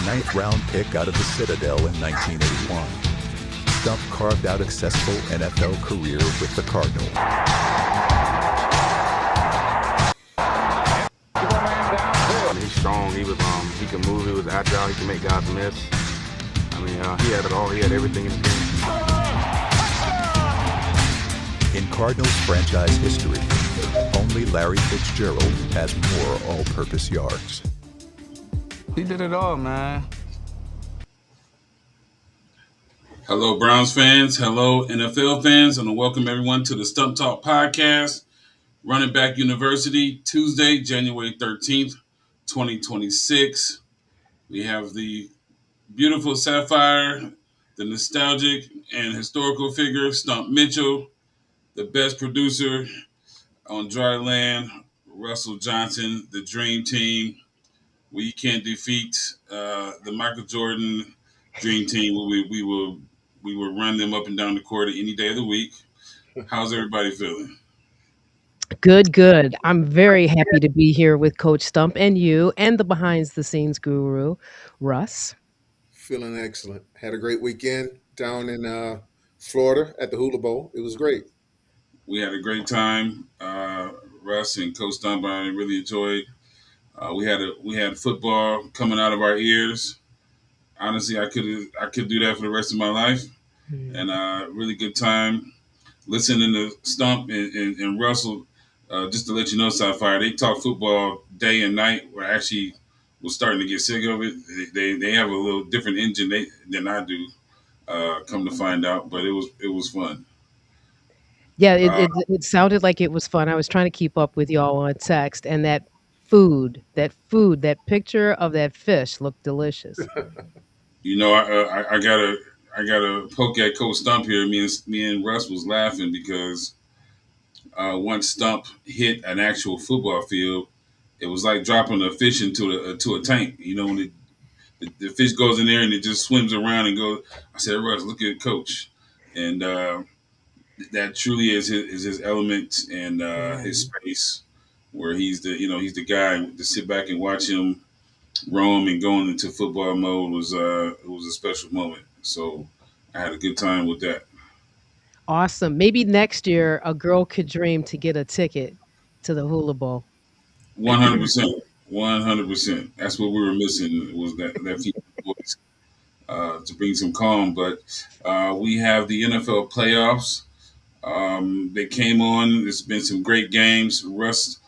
ninth-round pick out of the Citadel in 1981, Stump carved out a successful NFL career with the Cardinals. He's strong. He can move. He was agile. He can make guys miss. He had it all. He had everything in his game. In Cardinals franchise history, only Larry Fitzgerald has more all-purpose yards. He did it all, man. Hello, Browns fans. Hello, NFL fans. And welcome everyone to the Stump Talk Podcast, Running Back University, Tuesday, January 13th, 2026. We have the beautiful Sapphire, the nostalgic and historical figure, Stump Mitchell, the best producer on dry land, Russell Johnson, the Dream Team. We can't defeat the Michael Jordan Dream Team. We will run them up and down the court any day of the week. How's everybody feeling? Good. I'm very happy to be here with Coach Stump and you and the behind the scenes guru, Russ. Feeling excellent. Had a great weekend down in Florida at the Hula Bowl. It was great. We had a great time. Russ and Coach Stump, I really enjoyed. We had football coming out of our ears. Honestly, I could do that for the rest of my life. And really good time listening to Stump and Russell. Just to let you know, Sapphire, they talk football day and night. Where I actually was starting to get sick of it. They have a little different engine than I do. Come to find out, but it was fun. Yeah, it sounded like it was fun. I was trying to keep up with y'all on text, and that that picture of that fish looked delicious. You know, I gotta poke at Coach Stump here. Me and Russ was laughing because once Stump hit an actual football field, it was like dropping a fish into a tank. You know, when the fish goes in there and it just swims around and goes. I said, Russ, look at Coach, and that truly is his element and his space, where he's the guy to sit back and watch him roam and going into football mode was it was a special moment. So I had a good time with that. Awesome. Maybe next year a girl could dream to get a ticket to the Hula Bowl. 100%, 100%. That's what we were missing was that female voice to bring some calm. But we have the NFL playoffs. They came on. There's been some great games. Russ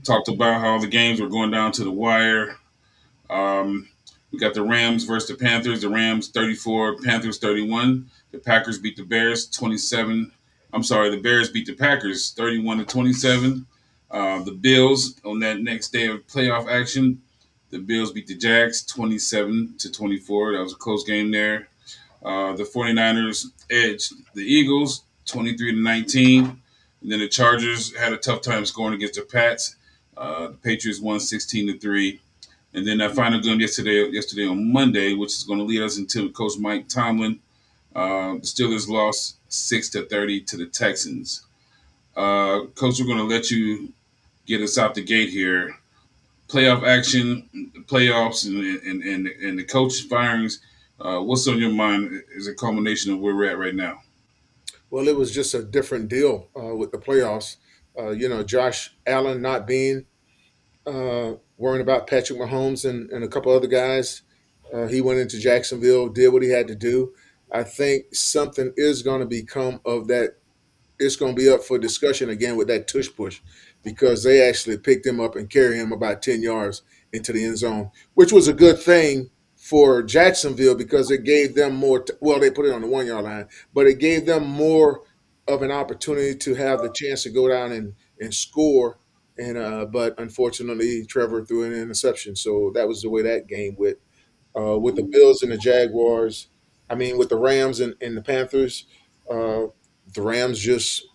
talked about how the games were going down to the wire. We got the Rams versus the Panthers. The Rams 34, Panthers 31. The Packers beat the Bears 27. I'm sorry, the Bears beat the Packers 31-27. The Bills on that next day of playoff action, the Bills beat the Jags 27-24. That was a close game there. The 49ers edged the Eagles 23-19. And then the Chargers had a tough time scoring against the Pats. The Patriots won 16-3. And then that final game yesterday on Monday, which is going to lead us into Coach Mike Tomlin. The Steelers lost 6-30 to the Texans. Coach, we're going to let you get us out the gate here. Playoff action, playoffs, and the coach firings. What's on your mind is a culmination of where we're at right now? Well, it was just a different deal with the playoffs. Josh Allen not being worrying about Patrick Mahomes and a couple other guys. He went into Jacksonville, did what he had to do. I think something is going to become of that. It's going to be up for discussion again with that tush push because they actually picked him up and carried him about 10 yards into the end zone, which was a good thing for Jacksonville because it gave them more. They put it on the 1 yard line, but it gave them more of an opportunity to have the chance to go down and score. But unfortunately, Trevor threw an interception, so that was the way that game went. With the Bills and the Jaguars, with the Rams and the Panthers, the Rams just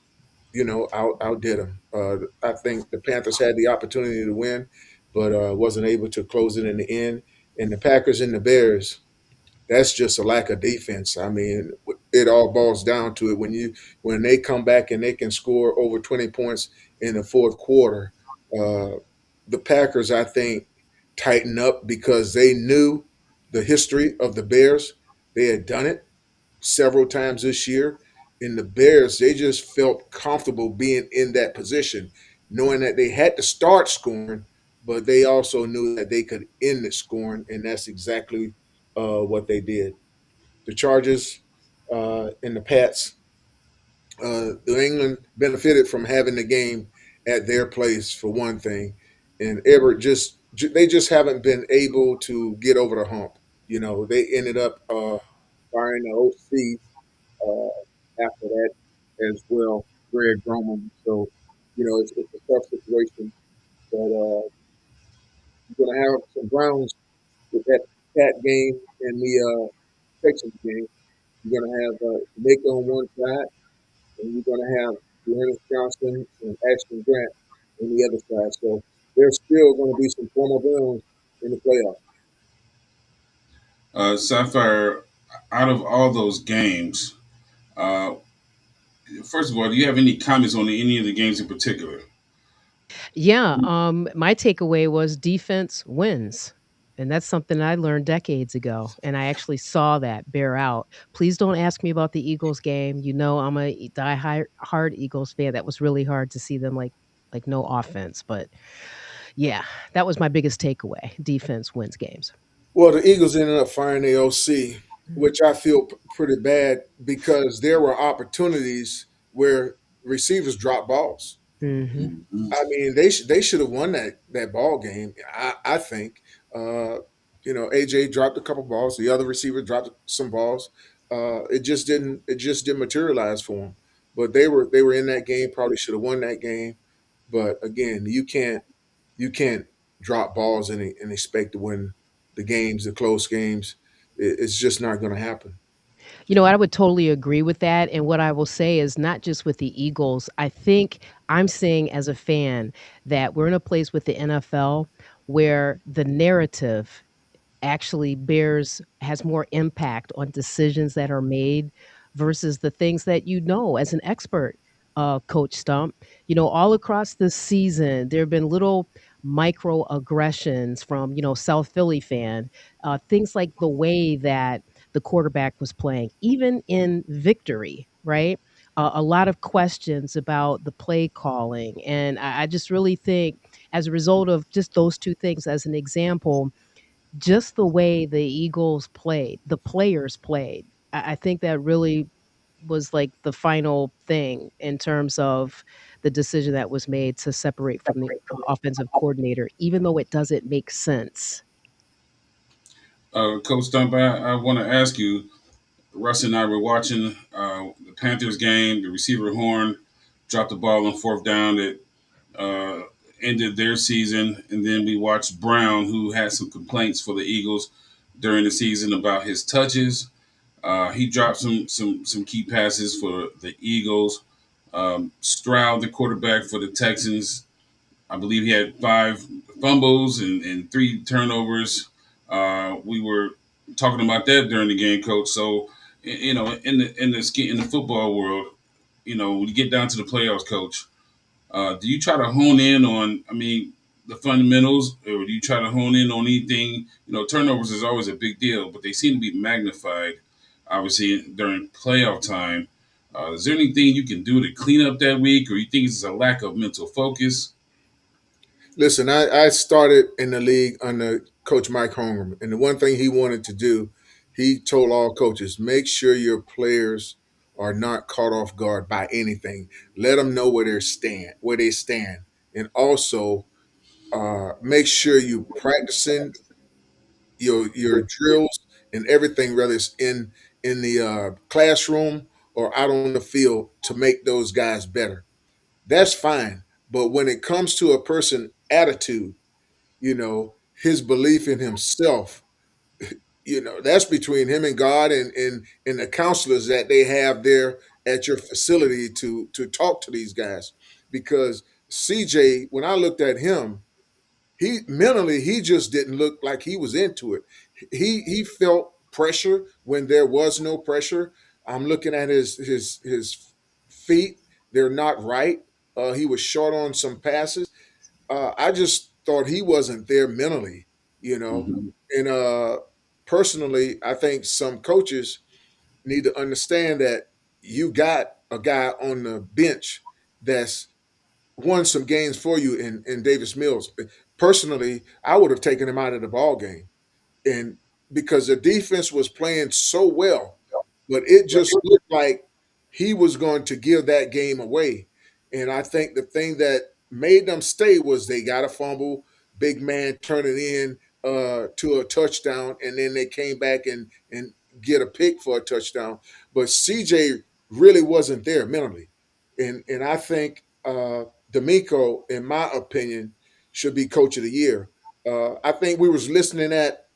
outdid them. I think the Panthers had the opportunity to win, but wasn't able to close it in the end. And the Packers and the Bears, that's just a lack of defense. It all boils down to it when they come back and they can score over 20 points in the fourth quarter. The Packers, I think, tighten up because they knew the history of the Bears. They had done it several times this year. And the Bears, they just felt comfortable being in that position, knowing that they had to start scoring, but they also knew that they could end the scoring, and that's exactly what they did. The Chargers and the Pats, New England benefited from having the game at their place for one thing, and Everett they just haven't been able to get over the hump. You know, they ended up firing the OC after that as well, Greg Roman. So, it's a tough situation, but you're going to have some Browns with that Cat game and the Texans game. You're going to have Nick on one side, and you're going to have Dearness Johnson and Ashton Grant on the other side. So there's still going to be some former Browns in the playoffs. Sapphire, out of all those games, uh, first of all, do you have any comments on any of the games in particular? Yeah, my takeaway was defense wins. And that's something I learned decades ago. And I actually saw that bear out. Please don't ask me about the Eagles game. You know, I'm a hard Eagles fan. That was really hard to see them like no offense. But yeah, that was my biggest takeaway. Defense wins games. Well, the Eagles ended up firing the OC, which I feel pretty bad because there were opportunities where receivers dropped balls. Hmm. Mhm. I mean, they should have won that ball game. I think. Uh, AJ dropped a couple balls. The other receiver dropped some balls. It just didn't materialize for them. But they were in that game. Probably should have won that game. But again, you can't drop balls and expect to win the close games. It's just not going to happen. You know, I would totally agree with that. And what I will say is not just with the Eagles, I think I'm saying as a fan that we're in a place with the NFL where the narrative actually has more impact on decisions that are made versus the things that you know as an expert, Coach Stump. You know, all across the season, there have been little microaggressions from, South Philly fan, things like the way that the quarterback was playing, even in victory, right? A lot of questions about the play calling. And I just really think, as a result of just those two things, as an example, just the way the Eagles played, the players played, I think that really was like the final thing in terms of the decision that was made to separate from the offensive coordinator, even though it doesn't make sense. Coach Stump, I want to ask you. Russ and I were watching the Panthers game. The receiver Horn dropped the ball on fourth down that uh, ended their season, and then we watched Brown, who had some complaints for the Eagles during the season about his touches. He dropped some key passes for the Eagles. Stroud, the quarterback for the Texans, I believe he had five fumbles and three turnovers. We were talking about that during the game, Coach. So, in the football world, when you get down to the playoffs, Coach, do you try to hone in on, the fundamentals, or do you try to hone in on anything? Turnovers is always a big deal, but they seem to be magnified, obviously, during playoff time. Is there anything you can do to clean up that week, or you think it's a lack of mental focus? Listen, I started in the league under Coach Mike Holmgren, and the one thing he wanted to do, he told all coaches, make sure your players are not caught off guard by anything. Let them know where they stand, and also make sure you practicing your drills and everything, whether it's in the classroom or out on the field, to make those guys better. That's fine, but when it comes to a person attitude, his belief in himself, that's between him and God and the counselors that they have there at your facility to talk to these guys. Because CJ, when I looked at him, he mentally he just didn't look like he was into it. He felt pressure when there was no pressure. I'm looking at his feet; they're not right. He was short on some passes. I just thought he wasn't there mentally, you know. Mhm. And personally, I think some coaches need to understand that you got a guy on the bench that's won some games for you in Davis Mills. Personally, I would have taken him out of the ball game, and because the defense was playing so well, but it just looked like he was going to give that game away. And I think the thing that made them stay was they got a fumble, big man turn it in to a touchdown, and then they came back and get a pick for a touchdown. But CJ really wasn't there mentally, and I think D'Amico, in my opinion, should be coach of the year. I think we was listening at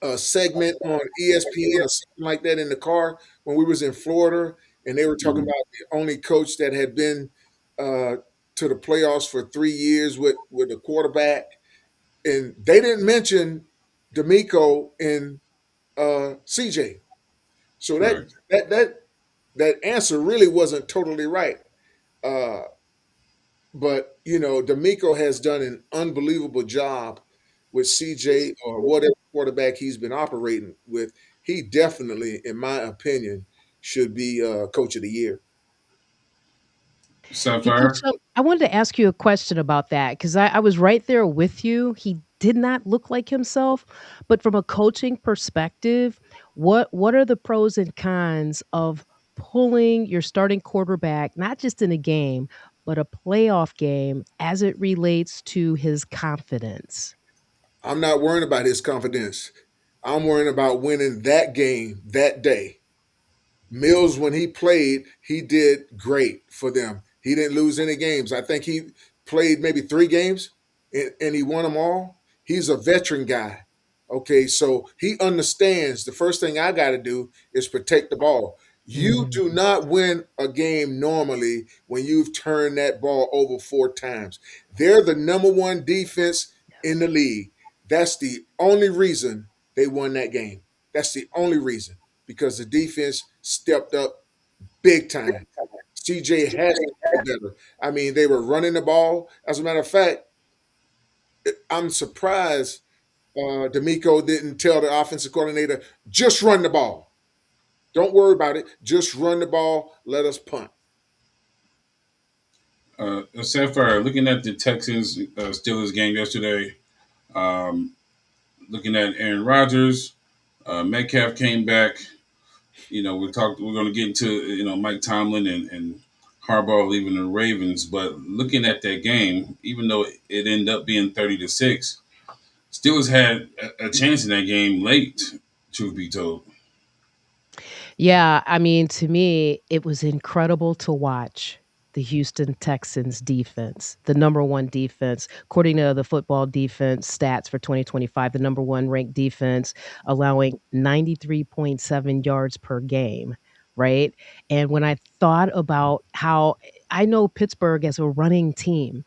a segment on ESPN or something like that in the car when we was in Florida, and they were talking Mhm. about the only coach that had been uh, to the playoffs for 3 years with a quarterback, and they didn't mention D'Amico and CJ. So that Right. that that that answer really wasn't totally right. Uh, but D'Amico has done an unbelievable job with CJ or whatever quarterback he's been operating with. He definitely, in my opinion, should be coach of the year. Hey, Coach, Sapphire. I wanted to ask you a question about that because I was right there with you. He did not look like himself, but from a coaching perspective, what are the pros and cons of pulling your starting quarterback, not just in a game, but a playoff game as it relates to his confidence? I'm not worrying about his confidence. I'm worrying about winning that game that day. Mills, when he played, he did great for them. He didn't lose any games. I think he played maybe 3 games and he won them all. He's a veteran guy. Okay, so he understands the first thing I got to do is protect the ball. You Mm, do not win a game normally when you've turned that ball over 4 times. They're the number one defense in yes. the league. That's the only reason they won that game. That's the only reason because the defense stepped up big time. CJ has to play better. I mean, they were running the ball. As a matter of fact, I'm surprised D'Amico didn't tell the offensive coordinator, just run the ball. Don't worry about it. Just run the ball. Let us punt. Sapphire, looking at the Texans Steelers game yesterday, um, looking at Aaron Rodgers, Metcalf came back. We're going to get into Mike Tomlin and Harbaugh leaving the Ravens, but looking at that game, even though it ended up being 30-6, Steelers had a chance in that game late. Truth be told. Yeah, I mean, to me, it was incredible to watch the Houston Texans defense, the number one defense, according to the football defense stats for 2025, the number one ranked defense, allowing 93.7 yards per game, right? And when I thought about how I know Pittsburgh as a running team,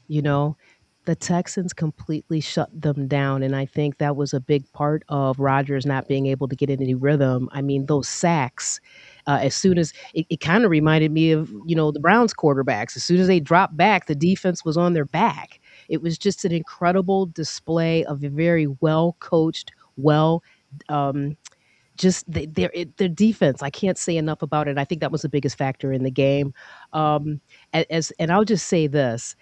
you know, the Texans completely shut them down, and I think that was a big part of Rodgers not being able to get in any rhythm. I mean, those sacks, as soon as it kinda reminded me of, the Browns quarterbacks. As soon as they dropped back, the defense was on their back. It was just an incredible display of a very well coached, well, um, just their defense. I can't say enough about it. I think that was the biggest factor in the game. And I'll just say this,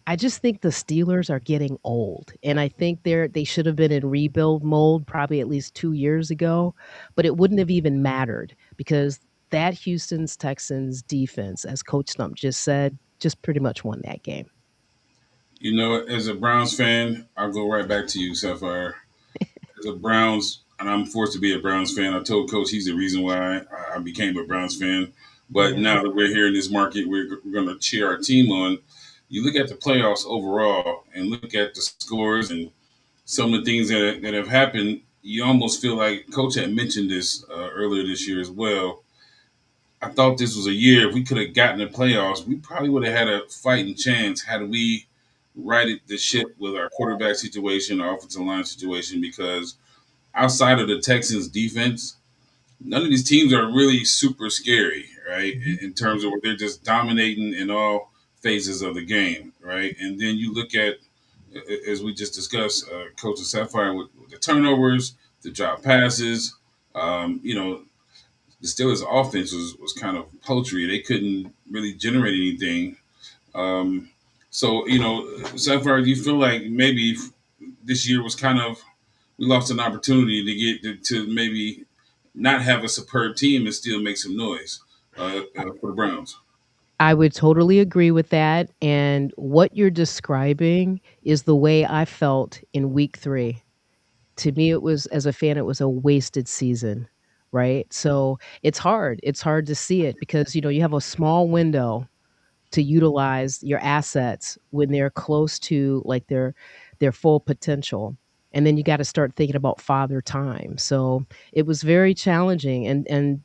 I just think the Steelers are getting old, and I think they should have been in rebuild mode probably at least 2 years ago, but it wouldn't have even mattered because that Houston's Texans defense, as Coach Stump just said, just pretty much won that game. As a Browns fan, I'll go right back to you, Sapphire. As a Browns, and I'm forced to be a Browns fan. I told Coach he's the reason why I became a Browns fan. But Yeah. now that we're here in this market, we're going to cheer our team on. You look at the playoffs overall and look at the scores and some of the things that have happened. You almost feel like Coach had mentioned this earlier this year as well. I thought this was a year if we could have gotten the playoffs, we probably would have had a fighting chance had we righted the ship with our quarterback situation, our offensive line situation, because outside of the Texans defense, none of these teams are really super scary, right? Mhm. In terms of where they're just dominating in all phases of the game, right? And then you look at as we just discussed, Coach Sapphire with the turnovers, the drop passes. You know, the Steelers' offense was kind of paltry. They couldn't really generate anything. Um, so, Sapphire, do you feel like maybe this year was kind of we lost an opportunity to get to maybe not have a superb team and still make some noise for the Browns? I would totally agree with that. And what you're describing is the way I felt in week 3. To me, it was, as a fan, it was a wasted season, right? So it's hard. It's hard to see it because, you have a small window to utilize your assets when they're close to like their full potential. And then you got to start thinking about father time. So it was very challenging, and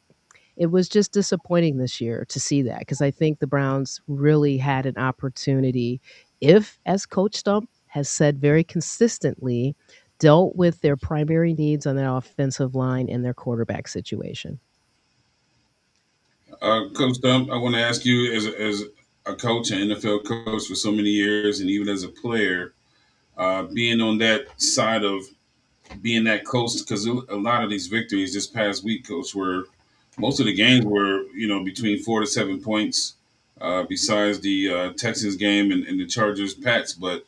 it was just disappointing this year to see that, because I think the Browns really had an opportunity if, as Coach Stump has said very consistently, dealt with their primary needs on their offensive line and their quarterback situation. Coach Dump, I want to ask you as a coach, an NFL coach for so many years, and even as a player, being on that side of being that close, because a lot of these victories this past week, Coach, were most of the games were between 4 to 7 points. Besides the Texans game and the Chargers Pats, but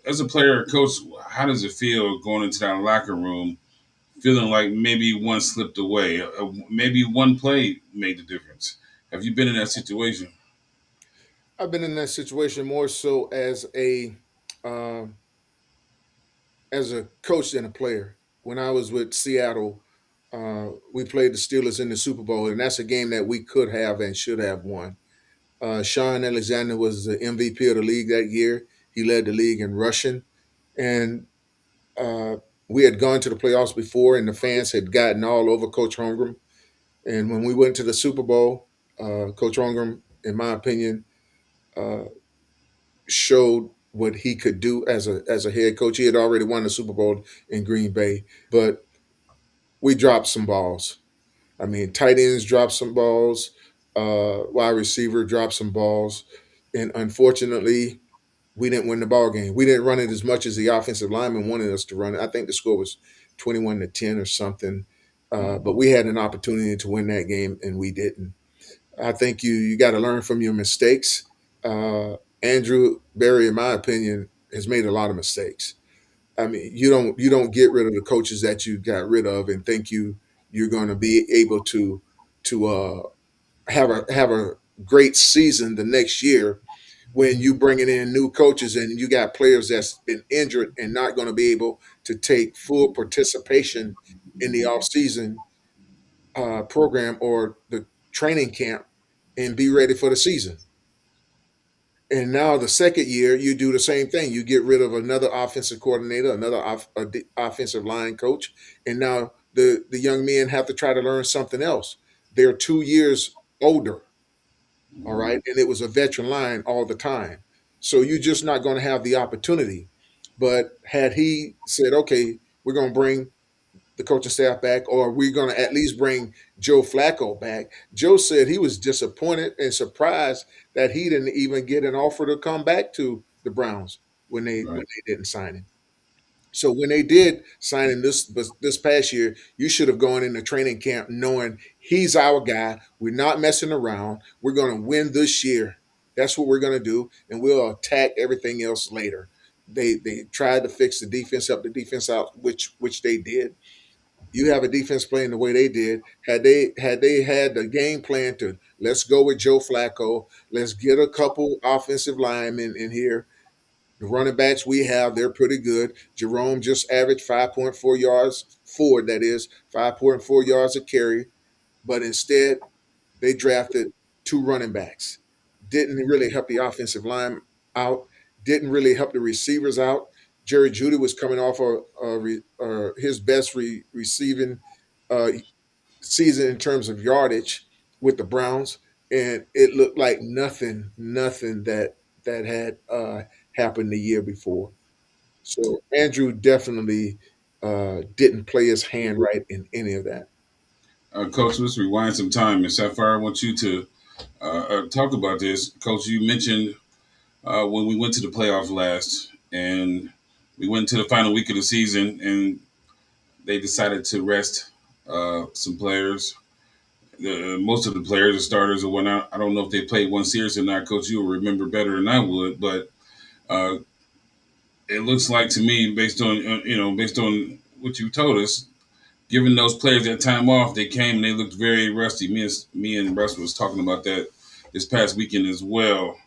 as a player, coach, how does it feel going into that locker room, feeling like maybe one slipped away, maybe one play made the difference? Have you been in that situation? I've been in that situation more so uh, as a coach than a player. When I was with Seattle, we played the Steelers in the Super Bowl, and that's a game that we could have and should have won. Sean Alexander was the MVP of the league that year. He led the league in rushing, and uh, we had gone to the playoffs before, and the fans had gotten all over Coach Holmgren. And when we went to the Super Bowl, Coach Holmgren, in my opinion, uh, showed what he could do as a head coach. He had already won the Super Bowl in Green Bay, but we dropped some balls. I mean, tight ends dropped some balls, wide receiver dropped some balls, and unfortunately, we didn't win the ball game. We didn't run it as much as the offensive lineman wanted us to run it. I think the score was 21-10 or something, but we had an opportunity to win that game and we didn't. I think you got to learn from your mistakes. Andrew Berry, in my opinion, has made a lot of mistakes. I mean, you don't get rid of the coaches that you got rid of and think you're going to be able to have a great season the next year when you bringing in new coaches and you got players that's been injured and not going to be able to take full participation in the offseason program or the training camp and be ready for the season. And now the second year, you do the same thing. You get rid of another offensive coordinator, another offensive line coach, and now the young men have to try to learn something else. They're 2 years older, all right, and it was a veteran line all the time. So you're just not going to have the opportunity. But had he said, "Okay, we're going to bring the coaching staff back, or we're going to at least bring Joe Flacco back." Joe said he was disappointed and surprised that he didn't even get an offer to come back to the Browns when Right. they didn't sign him. So when they did sign him this past year, you should have gone into training camp knowing he's our guy. We're not messing around. We're going to win this year. That's what we're going to do, and we'll attack everything else later. They tried to fix the defense, help the defense out, which they did. You have a defense playing the way they did. Had they had the game plan to let's go with Joe Flacco, let's get a couple offensive linemen in here. The running backs we have, they're pretty good. Jerome just averaged 5.4 yards forward, that is 5.4 yards a carry. But instead, they drafted two running backs. Didn't really help the offensive line out. Didn't really help the receivers out. Jerry Judy was coming off his best receiving uh, season in terms of yardage with the Browns, and it looked like nothing that had happened the year before. So Andrew definitely didn't play his hand right in any of that. Coach, let's rewind some time. And Sapphire, I want you to talk about this. Coach, you mentioned when we went to the playoffs last, and we went to the final week of the season, and they decided to rest some players. Most of the players, the starters or whatnot, I don't know if they played one series or not. Coach, you'll remember better than I would, but uh, it looks like to me, based on what you told us, giving those players that time off, they came and they looked very rusty. Me and Russ was talking about that this past weekend as well.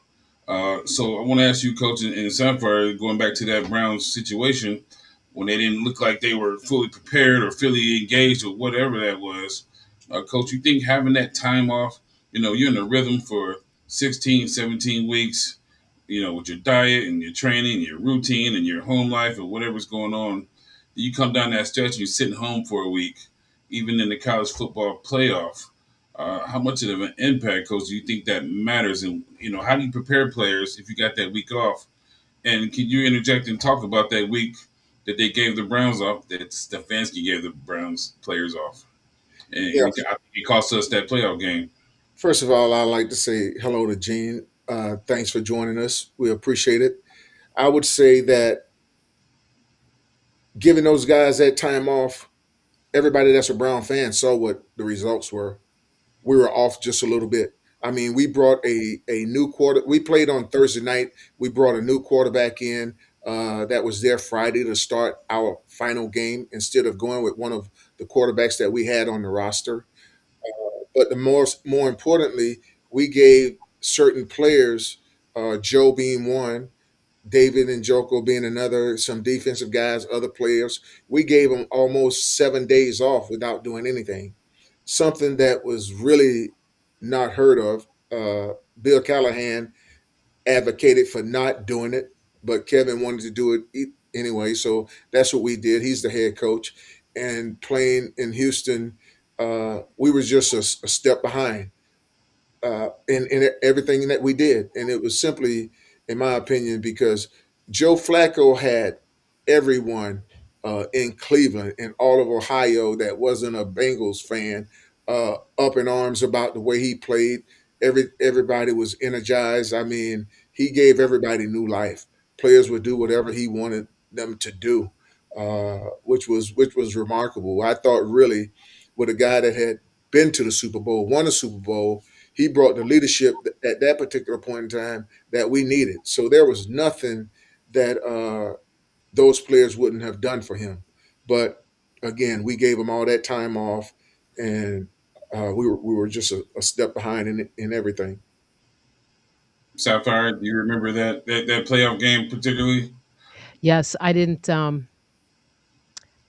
So I want to ask you, Coach, in Sapphire, going back to that Browns situation, when they didn't look like they were fully prepared or fully engaged or whatever that was, Coach, you think having that time off, you're in a rhythm for 16, 17 weeks, with your diet and your training, your routine and your home life or whatever's going on, you come down that stretch and you're sitting home for a week, even in the college football playoff. How much of an impact, Coach, do you think that matters? And, how do you prepare players if you got that week off? And can you interject and talk about that week that they gave the Browns off, that Stefanski gave the Browns players off? And Yeah. I think it cost us that playoff game. First of all, I'd like to say hello to Gene. Thanks for joining us. We appreciate it. I would say that giving those guys that time off, everybody that's a Brown fan saw what the results were. We were off just a little bit. I mean, we brought a new quarter. We played on Thursday night. We brought a new quarterback in that was there Friday to start our final game instead of going with one of the quarterbacks that we had on the roster. But the more importantly, we gave certain players, Joe being one, David and Joko being another, some defensive guys, other players. We gave them almost 7 days off without doing anything. Something that was really not heard of. Bill Callahan advocated for not doing it, but Kevin wanted to do it anyway. So that's what we did. He's the head coach. And playing in Houston, we were just a step behind in everything that we did. And it was simply, in my opinion, because Joe Flacco had everyone in Cleveland and all of Ohio that wasn't a Bengals fan up in arms about the way he played. Everybody was energized. I mean, he gave everybody new life. Players would do whatever he wanted them to do, which was remarkable. I thought really, with a guy that had been to the Super Bowl, won a Super Bowl, he brought the leadership at that particular point in time that we needed. So there was nothing that those players wouldn't have done for him. But again, we gave him all that time off, and we were just a step behind in everything. Sapphire, do you remember that playoff game particularly? Yes, I didn't.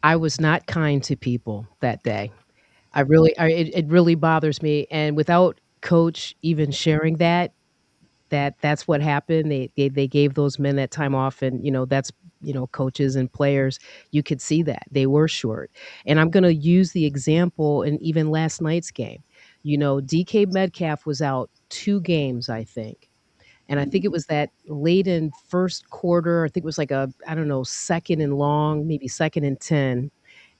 I was not kind to people that day. It really bothers me. And without coach even sharing that's what happened. They gave those men that time off, and that's coaches and players. You could see that they were short. And I'm going to use the example in even last night's game. DK Metcalf was out 2 games, I think. And I think it was that late in first quarter. I think it was like a, I don't know, second and long, maybe second and 10.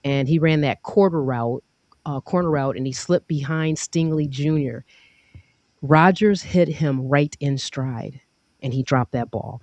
And he ran that corner route, and he slipped behind Stingley Jr. Rodgers hit him right in stride, and he dropped that ball.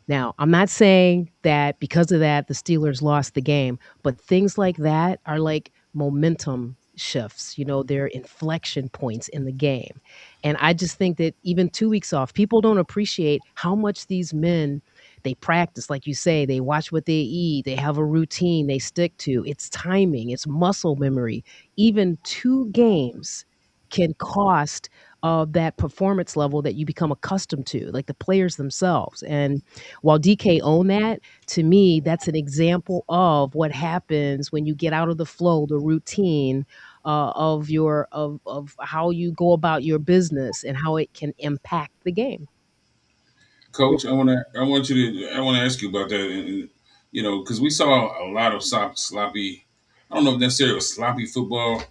Now, I'm not saying that because of that, the Steelers lost the game, but things like that are like momentum shifts. They're inflection points in the game. And I just think that even 2 weeks off, people don't appreciate how much these men, they practice, like you say, they watch what they eat, they have a routine they stick to. It's timing, it's muscle memory. Even 2 games can cost that performance level that you become accustomed to, like the players themselves. And while DK owned that, to me, that's an example of what happens when you get out of the flow, the routine of how you go about your business and how it can impact the game. Coach, I want to ask you about that, and because we saw a lot of sloppy. I don't know if necessarily it was sloppy football,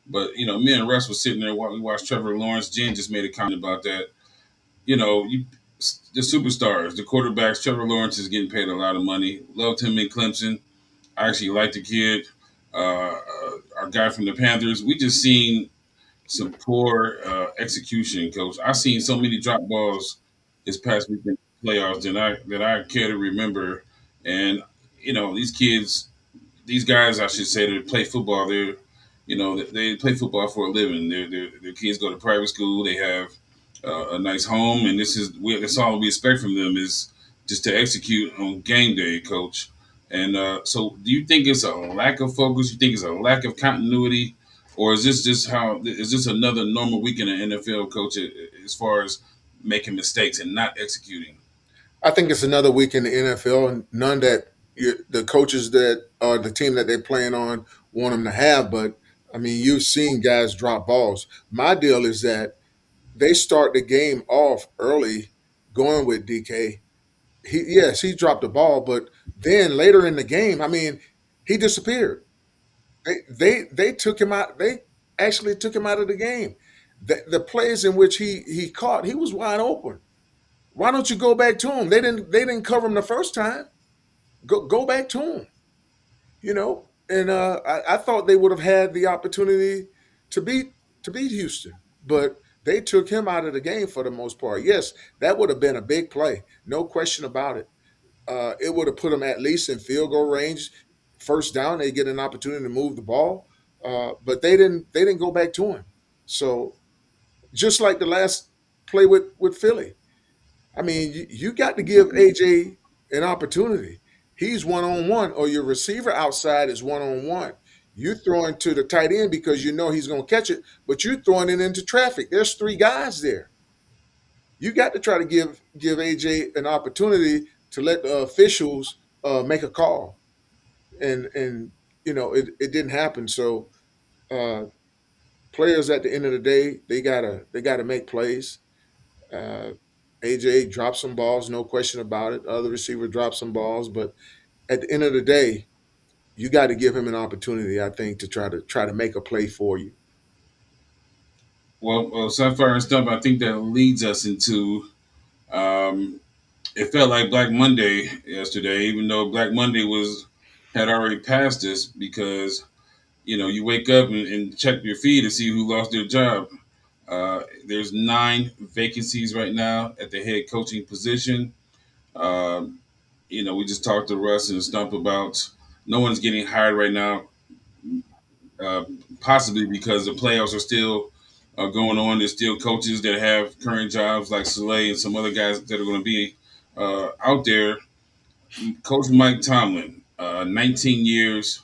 but me and Russ was sitting there while we watched Trevor Lawrence. Jen just made a comment about that. You the superstars, the quarterbacks. Trevor Lawrence is getting paid a lot of money. Loved him in Clemson. I actually liked the kid. Our guy from the Panthers. We just seen some poor execution, Coach. I seen so many drop balls this past weekend. playoffs that I care to remember. And these kids, these guys, I should say, that play football. They play football for a living. Their kids go to private school. They have a nice home, and that's all we expect from them is just to execute on game day, coach. And so, do you think it's a lack of focus? You think it's a lack of continuity, or is this just how? Is this another normal week in the NFL, coach, as far as making mistakes and not executing? I think it's another week in the NFL, and none that the coaches that or the team that they're playing on want them to have. But I mean, you've seen guys drop balls. My deal is that they start the game off early, going with DK. He dropped the ball, but then later in the game, I mean, he disappeared. They took him out. They actually took him out of the game. The plays in which he caught, he was wide open. Why don't you go back to him? They didn't cover him the first time. Go back to him. And I thought they would have had the opportunity to beat Houston, but they took him out of the game for the most part. Yes, that would have been a big play, no question about it. It would have put them at least in field goal range. First down, they get an opportunity to move the ball, but they didn't go back to him. So just like the last play with Philly, I mean, you got to give AJ an opportunity. He's one on one, or your receiver outside is one on one. You throwing to the tight end because you know he's going to catch it, but you're throwing it into traffic. There's three guys there. You got to try to give AJ an opportunity to let the officials make a call, and it didn't happen. So uh, players at the end of the day, they gotta make plays. Uh, AJ dropped some balls, no question about it. Other receiver dropped some balls, but at the end of the day, you got to give him an opportunity, I think, to try to make a play for you. Well, Sapphire and Stump, I think that leads us into. Um, it felt like Black Monday yesterday, even though Black Monday had already passed us because you wake up and check your feed to see who lost their job. There's 9 vacancies right now at the head coaching position. Um, we just talked to Russ and Stump about no one's getting hired right now, uh, possibly because the playoffs are still going on. There's still coaches that have current jobs like Soleil and some other guys that are going to be out there. Coach Mike Tomlin, 19 years.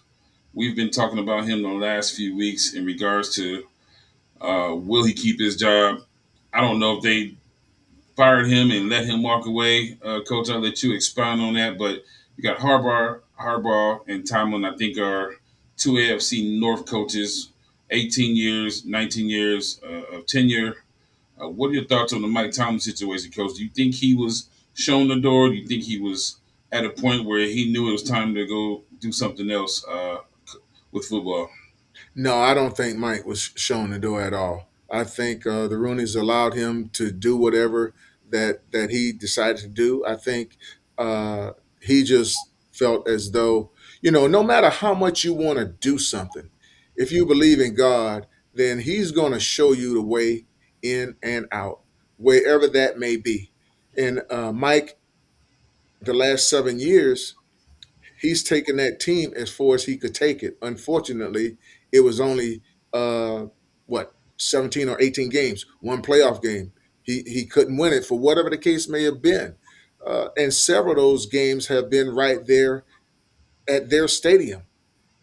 We've been talking about him the last few weeks in regards to will he keep his job. I don't know if they fired him and let him walk away. Coach, I'll let you expound on that. But you got Harbaugh, and Tomlin. I think are two AFC North coaches, 18 years, 19 years of tenure. What are your thoughts on the Mike Tomlin situation, Coach? Do you think he was shown the door? Do you think he was at a point where he knew it was time to go do something else with football? No, I don't think Mike was shown the door at all. I think the Rooney's allowed him to do whatever that he decided to do. I think uh, he just felt as though no matter how much you want to do something, if you believe in God, then He's going to show you the way in and out, wherever that may be. And Mike, the last 7 years, he's taken that team as far as he could take it. Unfortunately, it was only what 17 or 18 games, one playoff game. He couldn't win it for whatever the case may have been, and several of those games have been right there at their stadium.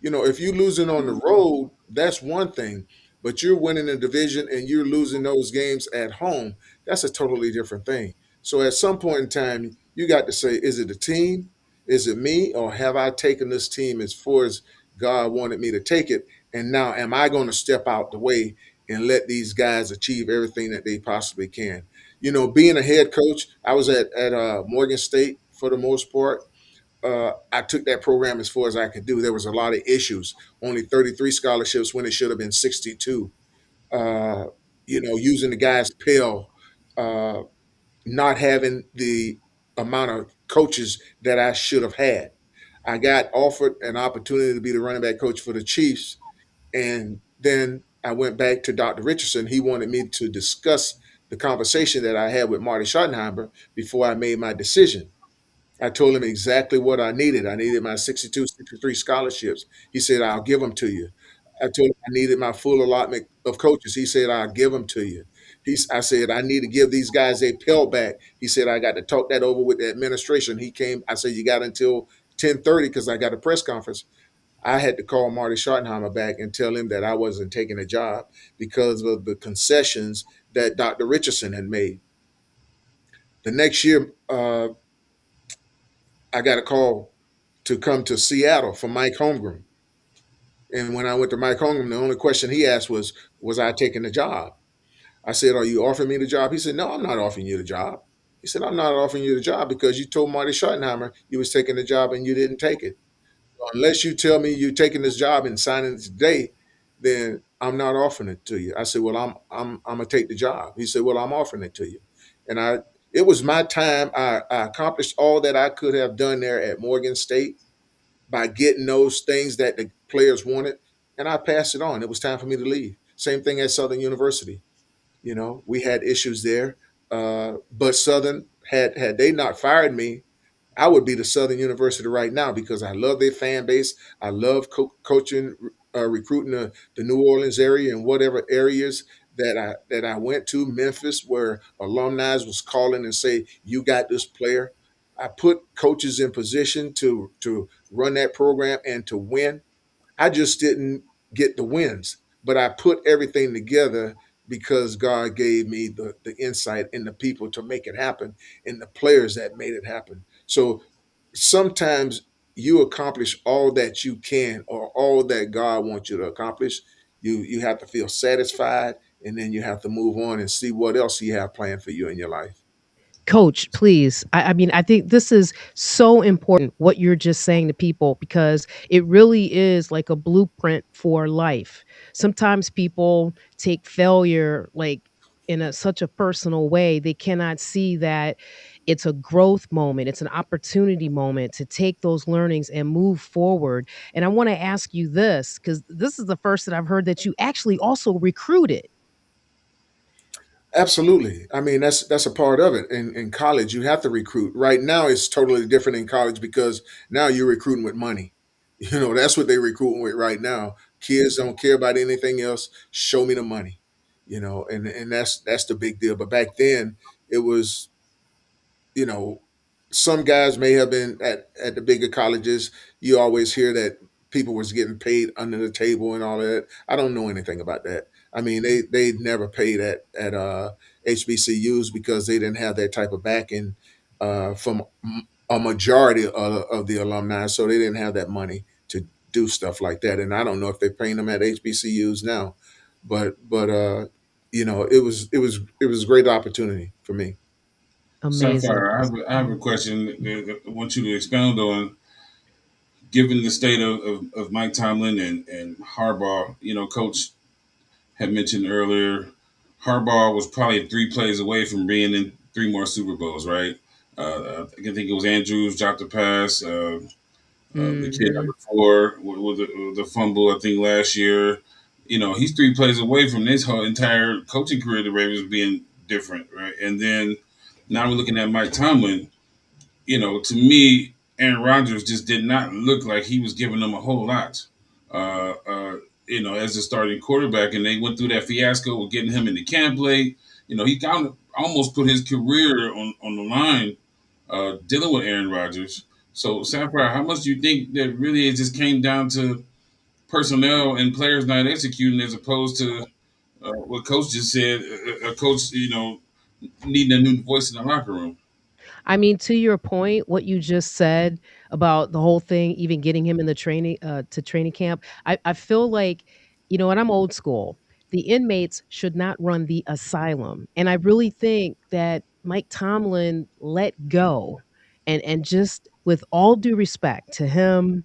If you're losing on the road, that's one thing, but you're winning a division and you're losing those games at home, that's a totally different thing. So at some point in time, you got to say, is it the team? Is it me? Or have I taken this team as far as God wanted me to take it? And now am I going to step out the way and let these guys achieve everything that they possibly can? Being a head coach, I was at Morgan State for the most part. I took that program as far as I could do. There was a lot of issues. Only 33 scholarships when it should have been 62. Uh, using the guys' pill, uh, not having the amount of coaches that I should have had. I got offered an opportunity to be the running back coach for the Chiefs, and then I went back to Dr. Richardson. He wanted me to discuss the conversation that I had with Marty Schottenheimer before I made my decision. I told him exactly what I needed. I needed my 62, 63 scholarships. He said, I'll give them to you. I told him I needed my full allotment of coaches. He said, I'll give them to you. I said, I need to give these guys a Pell back. He said, I got to talk that over with the administration. He came, I said, you got until 10:30 because I got a press conference. I had to call Marty Schottenheimer back and tell him that I wasn't taking a job because of the concessions that Dr. Richardson had made. The next year, I got a call to come to Seattle for Mike Holmgren. And when I went to Mike Holmgren, the only question he asked was I taking the job? I said, are you offering me the job? He said, no, I'm not offering you the job. He said, I'm not offering you the job because you told Marty Schottenheimer you was taking the job and you didn't take it. Unless you tell me you're taking this job and signing it today, then I'm not offering it to you. I said, well, I'm gonna take the job. He said, well, I'm offering it to you. And it was my time. I accomplished all that I could have done there at Morgan State by getting those things that the players wanted, and I passed it on. It was time for me to leave. Same thing at Southern University. We had issues there, but Southern had they not fired me, I would be the Southern University right now because I love their fan base. I love coaching, recruiting the New Orleans area and whatever areas that I went to, Memphis, where alumni was calling and say, "You got this player." I put coaches in position to run that program and to win. I just didn't get the wins, but I put everything together because God gave me the insight and the people to make it happen and the players that made it happen. So sometimes you accomplish all that you can or all that God wants you to accomplish. You have to feel satisfied and then you have to move on and see what else He have planned for you in your life. Coach, please. I mean, I think this is so important what you're just saying to people because it really is like a blueprint for life. Sometimes people take failure like in such a personal way, they cannot see that it's a growth moment, it's an opportunity moment to take those learnings and move forward. And I want to ask you this because this is the first that I've heard that you actually also recruited. Absolutely. I mean, that's a part of it. In college, you have to recruit. Right now, it's totally different in college because now you're recruiting with money. That's what they're recruiting with right now. Kids don't care about anything else. Show me the money. And that's the big deal. But back then, it was you know, some guys may have been at the bigger colleges. You always hear that people was getting paid under the table and all of that. I don't know anything about that. I mean, they never paid at HBCUs because they didn't have that type of backing from a majority of the alumni, so they didn't have that money to do stuff like that. And I don't know if they're paying them at HBCUs now, but it was a great opportunity for me. Amazing. Sapphire, I have a question that I want you to expound on. Given the state of Mike Tomlin and Harbaugh, Coach had mentioned earlier, Harbaugh was probably 3 plays away from being in 3 more Super Bowls, right? I think it was Andrews dropped the pass. The kid Hmm. number 4 with the fumble, I think last year. He's 3 plays away from this whole entire coaching career. The Ravens being different, right? And then now we're looking at Mike Tomlin. To me, Aaron Rodgers just did not look like he was giving them a whole lot. Uh, uh, as a starting quarterback, and they went through that fiasco with getting him into camp late. He kind of almost put his career on the line dealing with Aaron Rodgers. So, Sapphire, how much do you think that really it just came down to personnel and players not executing as opposed to what Coach just said, a coach, needing a new voice in the locker room? I mean, to your point, what you just said about the whole thing, even getting him in the training to training camp, I feel like, and I'm old school. The inmates should not run the asylum, and I really think that Mike Tomlin let go, and just with all due respect to him,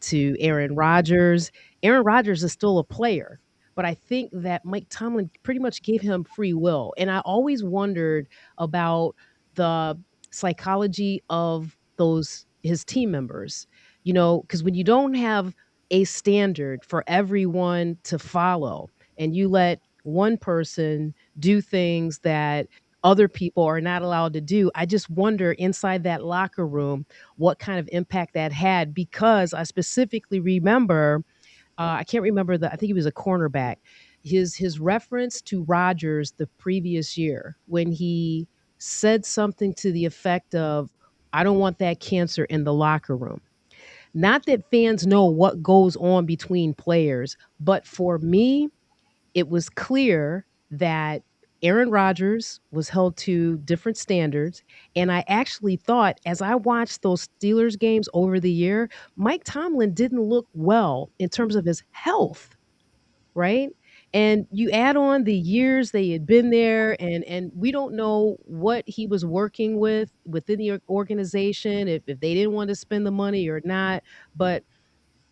to Aaron Rodgers. Aaron Rodgers is still a player, but I think that Mike Tomlin pretty much gave him free will. And I always wondered about the psychology of those his team members. Because when you don't have a standard for everyone to follow and you let one person do things that other people are not allowed to do. I just wonder inside that locker room what kind of impact that had, because I specifically remember, I can't remember I think he was a cornerback. His reference to Rodgers the previous year when he said something to the effect of, "I don't want that cancer in the locker room." Not that fans know what goes on between players, but for me, it was clear that Aaron Rodgers was held to different standards. And I actually thought, as I watched those Steelers games over the year, Mike Tomlin didn't look well in terms of his health, right? And you add on the years they had been there, and we don't know what he was working with within the organization, if they didn't want to spend the money or not. But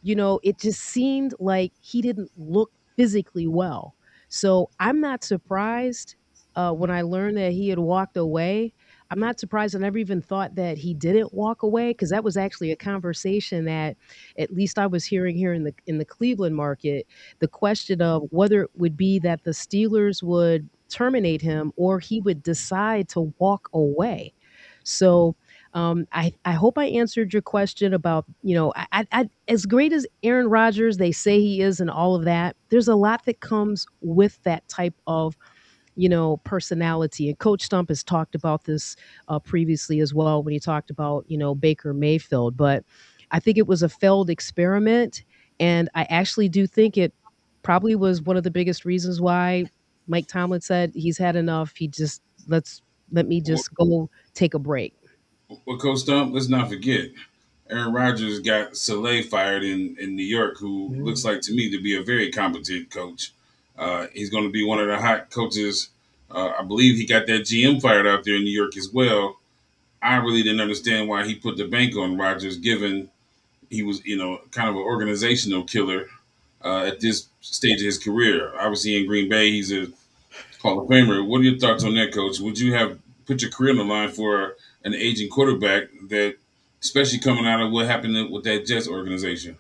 it just seemed like he didn't look physically well. So I'm not surprised when I learned that he had walked away. I'm not surprised. I never even thought that he didn't walk away, because that was actually a conversation that at least I was hearing here in the Cleveland market. The question of whether it would be that the Steelers would terminate him or he would decide to walk away. So I hope I answered your question about, as great as Aaron Rodgers they say he is and all of that, there's a lot that comes with that type of, personality. And Coach Stump has talked about this previously as well when he talked about, Baker Mayfield. But I think it was a failed experiment. And I actually do think it probably was one of the biggest reasons why Mike Tomlin said he's had enough. He just, let me Well, just go take a break. well, Coach Stump, let's not forget, Aaron Rodgers got Saleh fired in New York, who looks like to me to be a very competent coach. He's going to be one of the hot coaches. I believe he got that GM fired out there in New York as well. I really didn't understand why he put the bank on Rodgers, given he was, kind of an organizational killer at this stage of his career. Obviously, in Green Bay, he's a Hall of Famer. What are your thoughts on that, Coach? Would you have put your career on the line for an aging quarterback that, especially coming out of what happened with that Jets organization?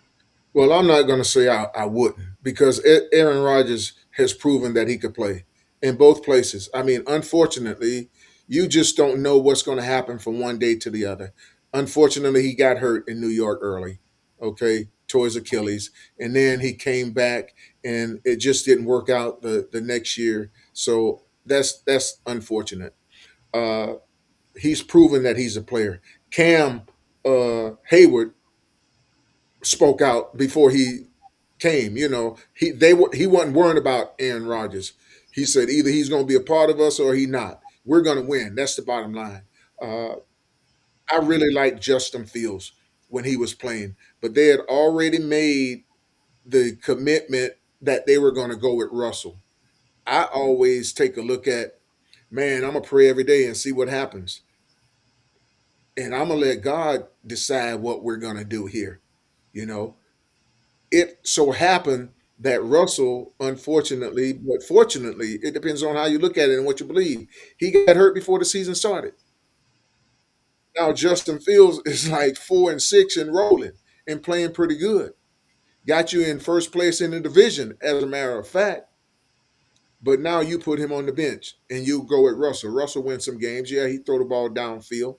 Well, I'm not going to say I wouldn't, because Aaron Rodgers has proven that he could play in both places. I mean, unfortunately, you just don't know what's going to happen from one day to the other. Unfortunately, he got hurt in New York early, okay, tore his Achilles, and then he came back, and it just didn't work out the next year. So that's unfortunate. Uh, he's proven that he's a player. Cam Hayward spoke out before he came. He wasn't worrying about Aaron Rodgers. He said either he's going to be a part of us or he not. We're going to win. That's the bottom line. Uh, I really liked Justin Fields when he was playing, but they had already made the commitment that they were going to go with Russell. I always take a look at, man, I'm gonna pray every day and see what happens, and I'm gonna let God decide what we're gonna do here. You know, it so happened that Russell, unfortunately, but fortunately, it depends on how you look at it and what you believe. He got hurt before the season started. Now Justin Fields is like 4-6 and rolling and playing pretty good. Got you in first place in the division, as a matter of fact. But now you put him on the bench and you go with Russell. Russell wins some games. Yeah, he throw the ball downfield,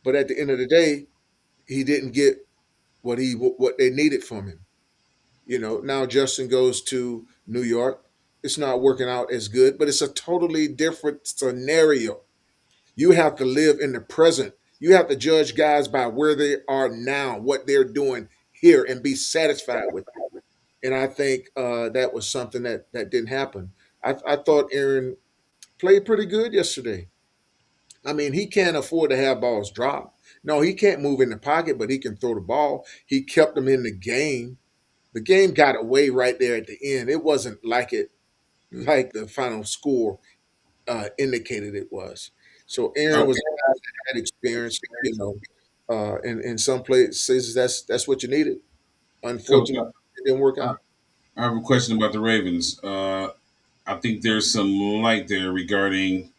but at the end of the day, he didn't get what they needed from him. Now Justin goes to New York. It's not working out as good, but it's a totally different scenario. You have to live in the present. You have to judge guys by where they are now, what they're doing here, and be satisfied with it. And I think that was something that didn't happen. I thought Aaron played pretty good yesterday. I mean, he can't afford to have balls drop. No, he can't move in the pocket, but he can throw the ball. He kept them in the game. The game got away right there at the end. It wasn't like the final score indicated it was. So Aaron was Okay, a guy that had experience. In some places that's what you needed. Coach, Unfortunately, it didn't work I, out. I have a question about the Ravens. I think there's some light there regarding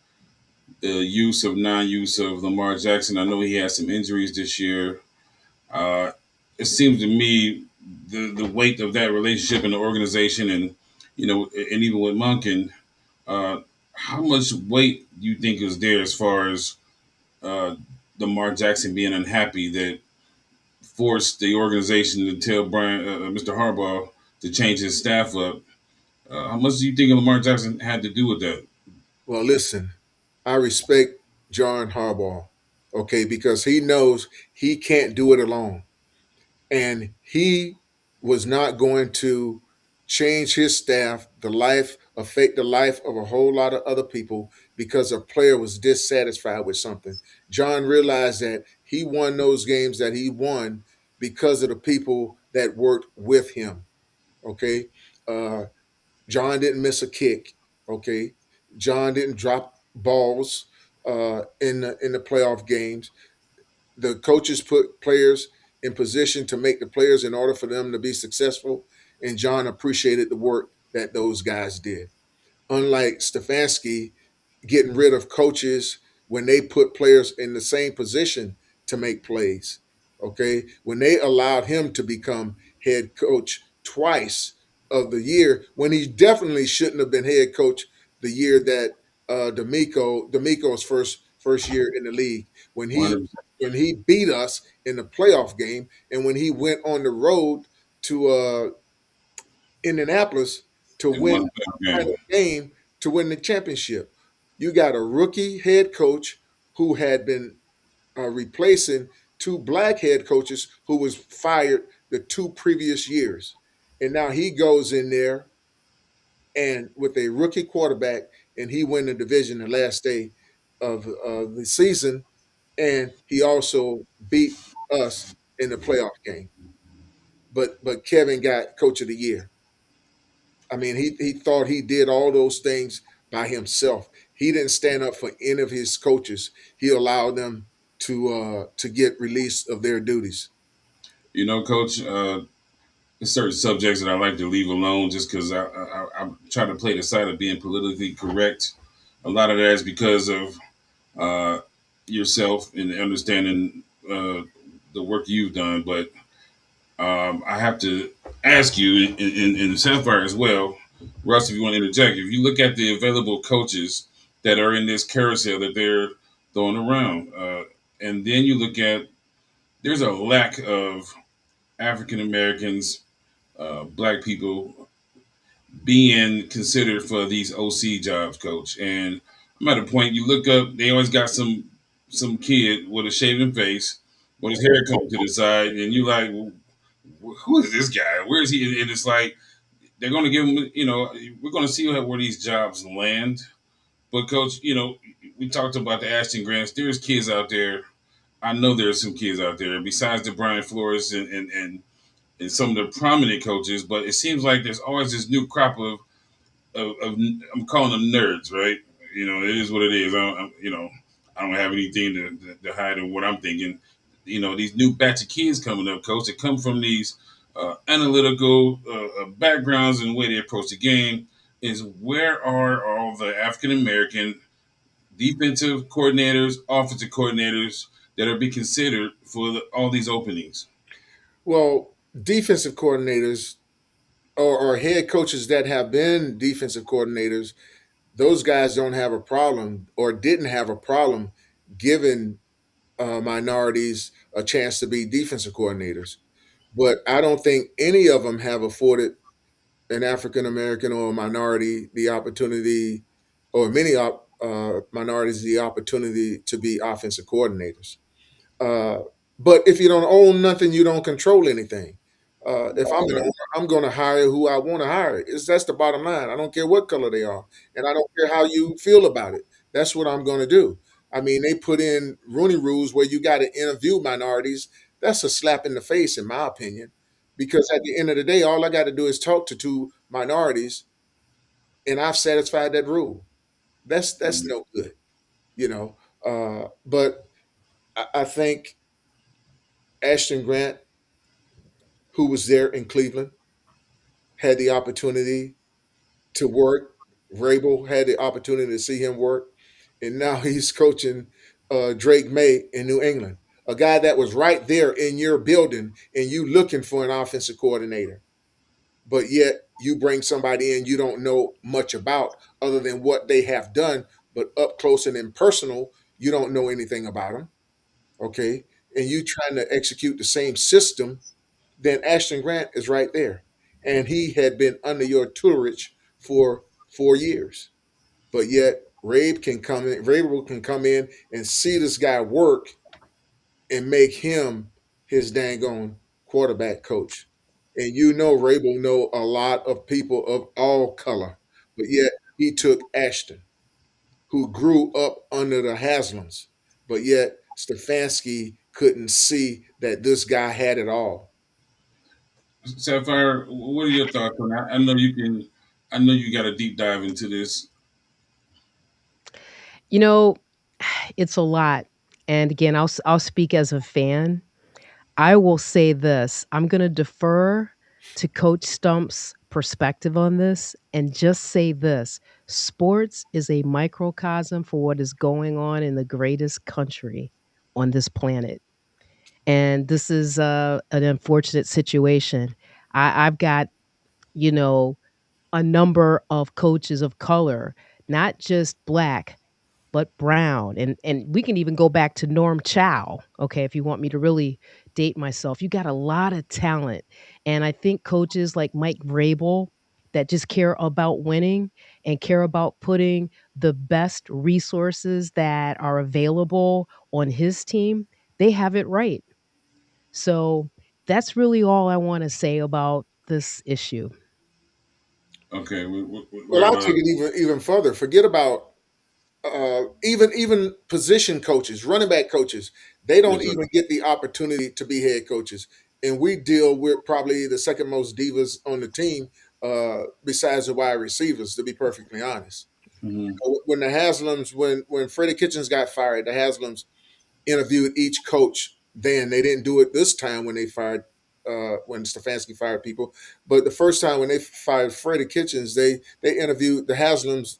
the non-use of Lamar Jackson. I know he had some injuries this year. Uh, it seems to me the weight of that relationship in the organization and and even with Monken, uh, how much weight do you think is there as far as uh, Lamar Jackson being unhappy that forced the organization to tell Mr. Harbaugh to change his staff up? How much do you think Lamar Jackson had to do with that? Well, listen, I respect John Harbaugh, okay, because he knows he can't do it alone. And he was not going to change his staff, affect the life of a whole lot of other people because a player was dissatisfied with something. John realized that he won those games that he won because of the people that worked with him. Okay. Uh, John didn't miss a kick. Okay. John didn't drop balls in the playoff games. The coaches put players in position to make the players in order for them to be successful. And John appreciated the work that those guys did. Unlike Stefanski getting rid of coaches when they put players in the same position to make plays. Okay. When they allowed him to become head coach twice of the year, when he definitely shouldn't have been head coach the year that D'Amico's first year in the league, when he 100% when he beat us in the playoff game, and when he went on the road to Indianapolis to in win one the game. final game to win the championship. You got a rookie head coach who had been replacing two black head coaches who was fired the two previous years. And now he goes in there and with a rookie quarterback, and he win the division the last day of the season, and he also beat us in the playoff game. But Kevin got coach of the year. I mean, he thought he did all those things by himself. He didn't stand up for any of his coaches. He allowed them to get released of their duties. Coach, there's certain subjects that I like to leave alone just because I try to play the side of being politically correct. A lot of that is because of uh, yourself and understanding the work you've done. But I have to ask you, in Sapphire as well, Russ, if you want to interject, if you look at the available coaches that are in this carousel that they're throwing around, and then you look at there's a lack of African Americans, black people being considered for these OC jobs, coach. And I'm at a point you look up, they always got some kid with a shaven face, with his hair combed to the side, and you like, well, who is this guy? Where is he? And it's like they're going to give him, we're going to see where these jobs land. But coach, we talked about the Ashton Grants. There's kids out there. I know there's some kids out there besides the Brian Flores and some of the prominent coaches, but it seems like there's always this new crop of I'm calling them nerds, right? It is what it is. I don't have anything to hide in what I'm thinking. These new batch of kids coming up, coach, that come from these analytical backgrounds and the way they approach the game. Is where are all the African American defensive coordinators, offensive coordinators that are being considered for all these openings? Well, defensive coordinators or head coaches that have been defensive coordinators, those guys don't have a problem or didn't have a problem giving minorities a chance to be defensive coordinators. But I don't think any of them have afforded an African American or a minority the opportunity, or many minorities the opportunity to be offensive coordinators. Uh, but if you don't own nothing, you don't control anything. If I'm an owner, I'm going to hire who I want to hire. That's the bottom line. I don't care what color they are, and I don't care how you feel about it. That's what I'm going to do. I mean, they put in Rooney rules where you got to interview minorities. That's a slap in the face, in my opinion, because at the end of the day, all I got to do is talk to two minorities, and I've satisfied that rule. That's no good, you know. But I think Ashton Grant, who was there in Cleveland, had the opportunity to work. Vrabel had the opportunity to see him work, and now he's coaching Drake May in New England, a guy that was right there in your building, and you looking for an offensive coordinator. but yet you bring somebody in you don't know much about other than what they have done, but up close and impersonal, you don't know anything about them. Okay, and you trying to execute the same system, then Ashton Grant is right there, and he had been under your tutorage for 4 years, but yet Rabel can come in and see this guy work and make him his dang on quarterback coach. And you know Rabel know a lot of people of all color, but yet he took Ashton, who grew up under the Haslams, but yet Stefanski couldn't see that this guy had it all. Sapphire, what are your thoughts on that? I know you can. I know you got a deep dive into this. You know, it's a lot. And again, I'll speak as a fan. I will say this. I'm going to defer to Coach Stump's perspective on this and just say this. Sports is a microcosm for what is going on in the greatest country on this planet. And this is an unfortunate situation. I've got, you know, a number of coaches of color, not just black, but brown. And we can even go back to Norm Chow, okay, if you want me to really date myself. You got a lot of talent. And I think coaches like Mike Vrabel that just care about winning and care about putting the best resources that are available on his team, they have it right. So that's really all I want to say about this issue. Okay, Well, I'll uh, take it even further. Forget about even position coaches, running back coaches. They don't yes, sir. even get the opportunity to be head coaches, and we deal with probably the second most divas on the team, besides the wide receivers. To be perfectly honest, Hmm. when the Haslams, when Freddie Kitchens got fired, the Haslams interviewed each coach. Then they didn't do it this time when they fired when Stefanski fired people. But the first time when they fired Freddie Kitchens, they interviewed the Haslams.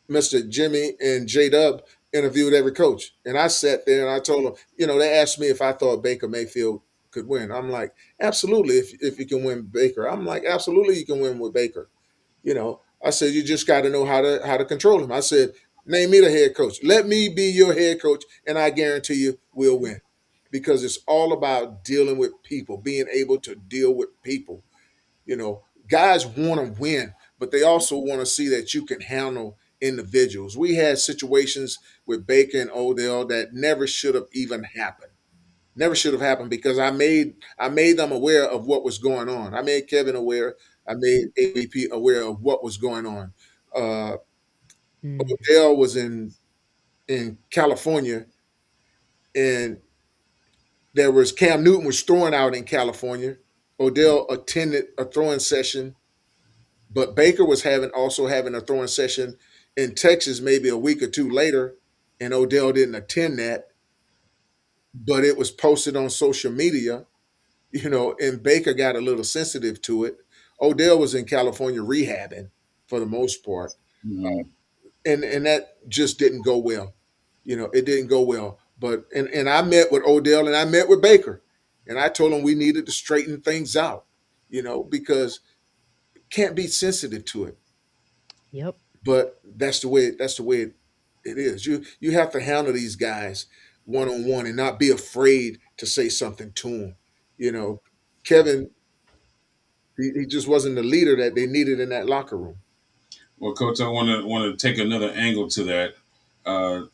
Mr. Jimmy and J Dub interviewed every coach, and I sat there and I told them, they asked me if I thought Baker Mayfield could win. I'm like, absolutely, if you can win Baker. I'm like, absolutely, you can win with Baker. I said you just got to know how to control him. I said, name me the head coach. Let me be your head coach, and I guarantee you we'll win, because it's all about dealing with people, being able to deal with people. Guys want to win, but they also want to see that you can handle individuals. We had situations with Baker and Odell that never should have even happened. Never should have happened, because I made them aware of what was going on. I made Kevin aware. I made AVP aware of what was going on. Uh, Mm. Odell was in California, and there was Cam Newton was throwing out in California. Odell attended a throwing session, but Baker was having a throwing session in Texas maybe a week or two later, and Odell didn't attend that, but it was posted on social media, and Baker got a little sensitive to it. Odell was in California rehabbing for the most part, Hmm. and that just didn't go well. It didn't go well. But and I met with Odell and I met with Baker, and I told him we needed to straighten things out, because can't be sensitive to it. Yep. But that's the way it is. You have to handle these guys one on one and not be afraid to say something to them. You know, Kevin, he just wasn't the leader that they needed in that locker room. Well, Coach, I want to take another angle to that. Uh,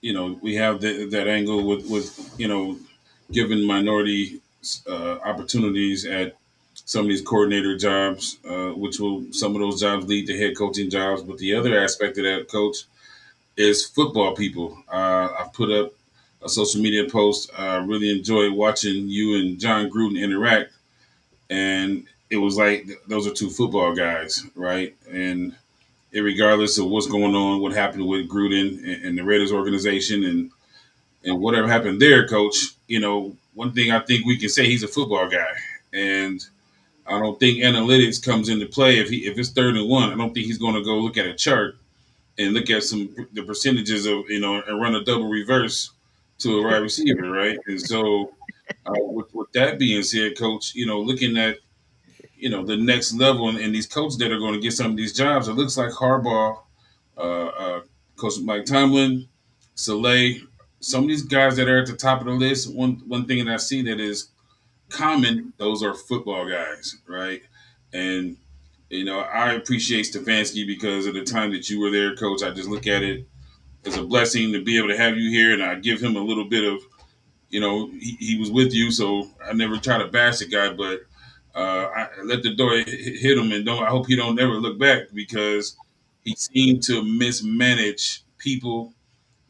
we have that angle with giving minority opportunities at some of these coordinator jobs, which will some of those jobs lead to head coaching jobs. But the other aspect of that, Coach, is football people. I put up a social media post. I really enjoyed watching you and John Gruden interact, and it was like those are two football guys, right? And regardless of what's going on, what happened with Gruden and the Raiders organization, and whatever happened there, Coach. One thing I think we can say, he's a football guy, and I don't think analytics comes into play if it's 3rd and 1. I don't think he's going to go look at a chart and look at the percentages of and run a double reverse to a wide receiver, right? And so, with that being said, Coach, looking at the next level, and these coaches that are going to get some of these jobs. It looks like Harbaugh, uh, uh, Coach Mike Tomlin, Saleh, some of these guys that are at the top of the list. One thing that I see that is common, those are football guys, right? And I appreciate Stefanski because of the time that you were there, Coach. I just look at it as a blessing to be able to have you here, and I give him a little bit of, he was with you, so I never try to bash the guy, but I let the door hit him, and don't. I hope he don't ever look back because he seemed to mismanage people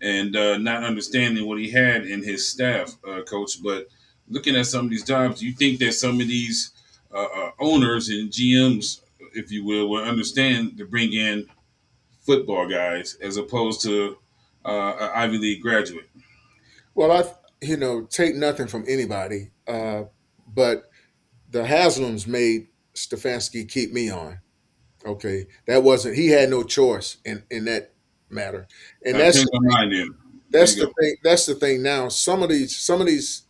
and not understanding what he had in his staff, Coach. But looking at some of these jobs, do you think that some of these owners and GMs, if you will understand to bring in football guys as opposed to an Ivy League graduate? Well, take nothing from anybody, but the Haslams made Stefanski keep me on. Okay, that wasn't he had no choice in that matter, and I changed my mind then. There that's you the go. thing. That's the thing. Now, some of these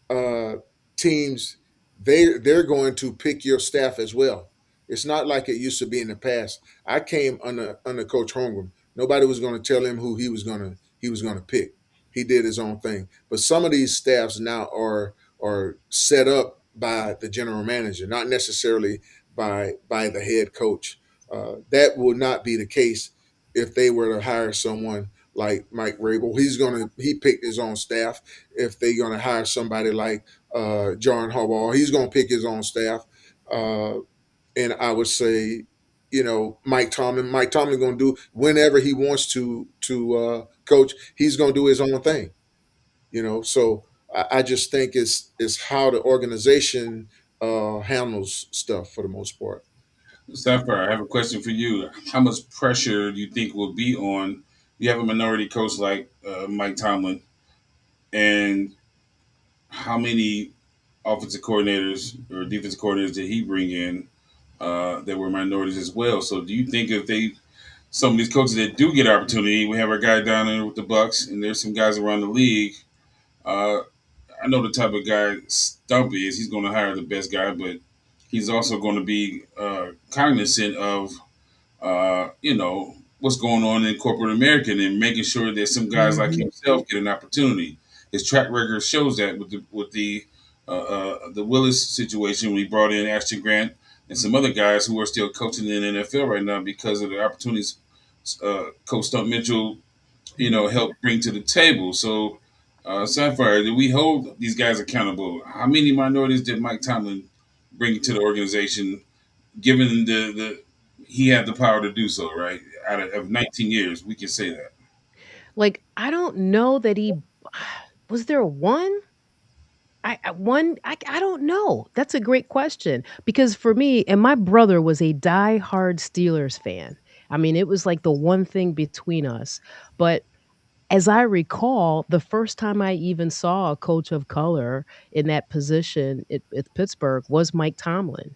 uh, teams, they're going to pick your staff as well. It's not like it used to be in the past. I came under Coach Holmgren. Nobody was going to tell him who he was gonna pick. He did his own thing. But some of these staffs now are set up by the general manager, not necessarily by the head coach. That will not be the case if they were to hire someone like Mike Rabel. He picked his own staff. If they're gonna hire somebody like John Harbaugh, he's gonna pick his own staff. Uh, and I would say, Mike Tomlin. Mike Tomlin gonna do whenever he wants to coach. He's gonna do his own thing. So I just think it's how the organization handles stuff for the most part. Sapphire, I have a question for you. How much pressure do you think will be on? You have a minority coach like Mike Tomlin, and how many offensive coordinators or defensive coordinators did he bring in that were minorities as well? So, do you think if some of these coaches that do get opportunity, we have our guy down there with the Bucks, and there's some guys around the league. Uh, I know the type of guy Stumpy is. He's going to hire the best guy, but he's also going to be cognizant of what's going on in corporate America and making sure that some guys like Hmm. himself get an opportunity. His track record shows that with the Willis situation when he brought in Ashton Grant and some other guys who are still coaching in the NFL right now because of the opportunities Coach Stump Mitchell helped bring to the table. So, Sapphire, do we hold these guys accountable? How many minorities did Mike Tomlin bring to the organization given the he had the power to do so, right? Out of 19 years, we can say that. Like, I don't know that he was there one? I don't know. That's a great question because for me, and my brother was a die-hard Steelers fan. I mean, it was like the one thing between us. But as I recall, the first time I even saw a coach of color in that position at Pittsburgh was Mike Tomlin.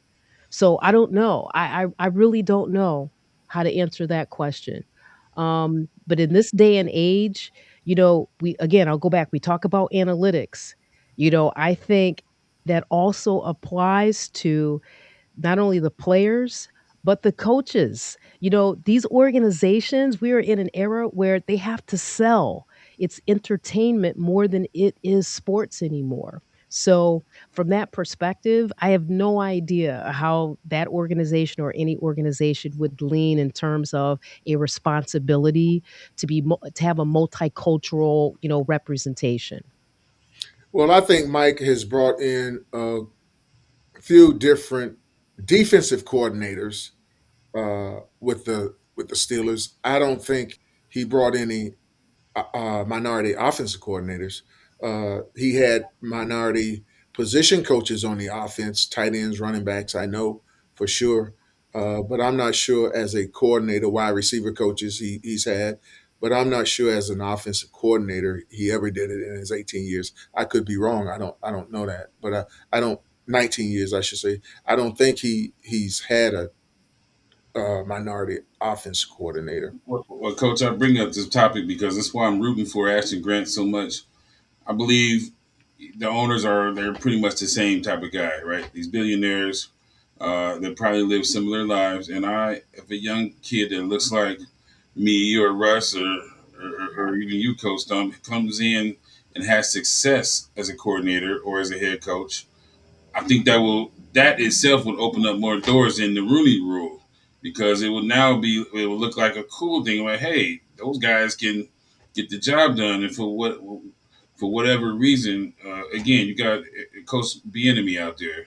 So I don't know. I really don't know how to answer that question. But in this day and age, we again, I'll go back. We talk about analytics. I think that also applies to not only the players, but the coaches. These organizations, we are in an era where they have to sell. It's entertainment more than it is sports anymore. So, from that perspective, I have no idea how that organization or any organization would lean in terms of a responsibility to have a multicultural, representation. Well, I think Mike has brought in few different defensive coordinators with the Steelers. I don't think he brought any minority offensive coordinators. He had minority position coaches on the offense, tight ends, running backs. I know for sure, but I'm not sure as a coordinator, wide receiver coaches he's had. But I'm not sure as an offensive coordinator he ever did it in his 18 years. I could be wrong. I don't know that, but I don't 19 years I should say. I don't think he's had a minority offense coordinator. Well, Coach, I bring up this topic because that's why I'm rooting for Ashton Grant so much. I believe the owners they're pretty much the same type of guy, right? These billionaires, that probably live similar lives. And if a young kid that looks like me or Russ or even you, Coach Stump, comes in and has success as a coordinator or as a head coach, I think that itself would open up more doors than the Rooney Rule, because it will look like a cool thing. Like, hey, those guys can get the job done, and for whatever reason, again, you got Coach Bieniemy out there,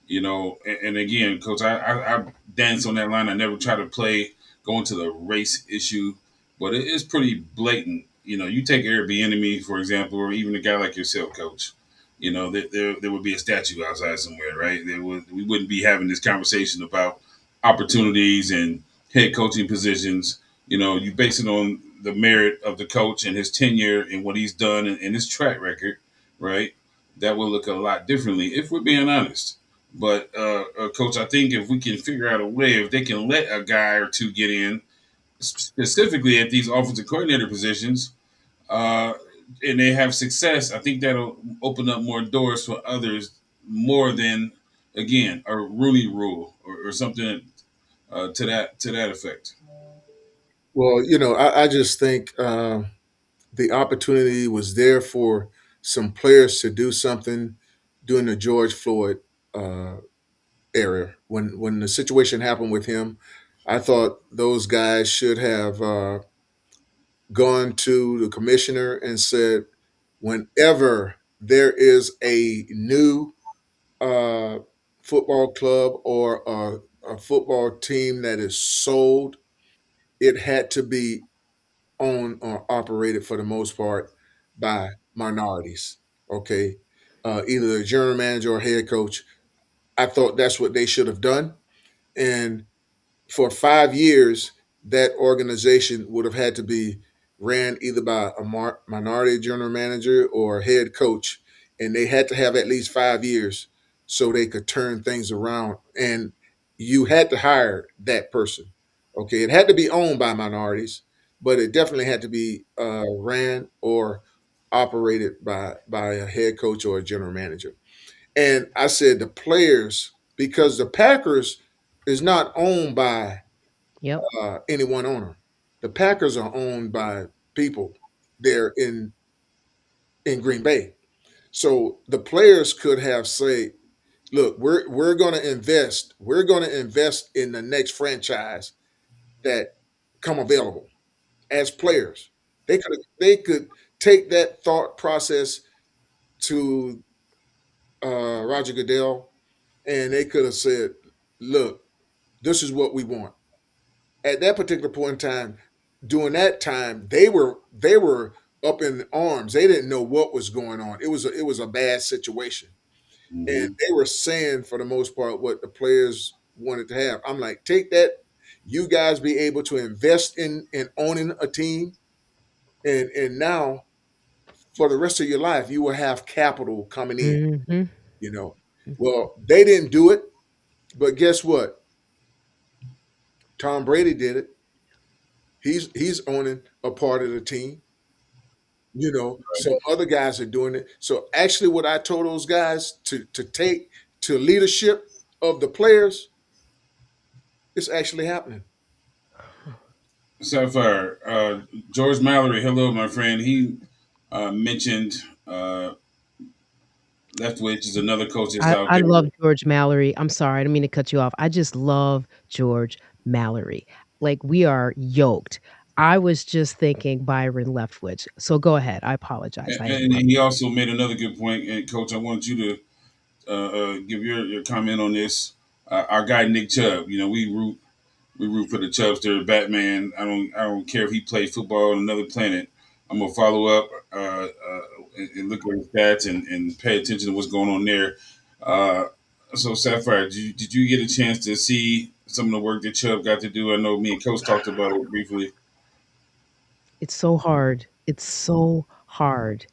and again, Coach, I dance on that line. I never try to go into the race issue, but it is pretty blatant. You take Airbnb, for example, or even a guy like yourself, Coach. There would be a statue outside somewhere, right? We wouldn't be having this conversation about opportunities and head coaching positions. You base it on the merit of the coach and his tenure and what he's done and his track record, right? That will look a lot differently if we're being honest. But coach, I think if we can figure out a way, if they can let a guy or two get in, specifically at these offensive coordinator positions, uh, and they have success, I think that'll open up more doors for others, more than again a Rooney Rule or something to that effect. Well, I just think the opportunity was there for some players to do something during the George Floyd uh, era. When the situation happened with him, I thought those guys should have gone to the commissioner and said, whenever there is a new uh, football club or a football team that is sold, it had to be owned or operated for the most part by minorities. Okay, either the general manager or head coach. I thought that's what they should have done. And for 5 years, that organization would have had to be ran either by a minority general manager or head coach, and they had to have at least 5 years so they could turn things around. And you had to hire that person. Okay, it had to be owned by minorities, but it definitely had to be ran or operated by a head coach or a general manager. And I said the players, because the Packers is not owned by Yep. any one owner. The Packers are owned by people there in Green Bay. So the players could have said, "Look, we're going to invest. We're going to invest in the next franchise that come available as players." They could take that thought process to Roger Goodell, and they could have said, "Look, this is what we want." At that particular point in time, during that time, they were up in arms. They didn't know what was going on. It was a bad situation, and Hmm. they were saying for the most part what the players wanted to have. I'm like, take that. You guys be able to invest in owning a team, and now for the rest of your life, you will have capital coming in. Hmm. You know, well, they didn't do it, but guess what? Tom Brady did it. He's owning a part of the team. Some other guys are doing it. So actually, what I told those guys to take to leadership of the players, it's actually happening. Sapphire, George Mallory, hello, my friend. He mentioned Leftwich is another coach that's out I there. love George Mallory. I'm sorry, I didn't mean to cut you off. I just love George Mallory. Like, we are yoked. I was just thinking Byron Leftwich. So go ahead. I apologize. I And interrupted. he also made another good point. And coach, I want you to give your comment on this. Our guy Nick Chubb, we root for the Chubster, Batman. I don't care if he played football on another planet. I'm gonna follow up and look at his stats and pay attention to what's going on there. Uh, so Sapphire, did you get a chance to see some of the work that Chubb got to do? I know me and Coach talked about it briefly. It's so hard. It's so hard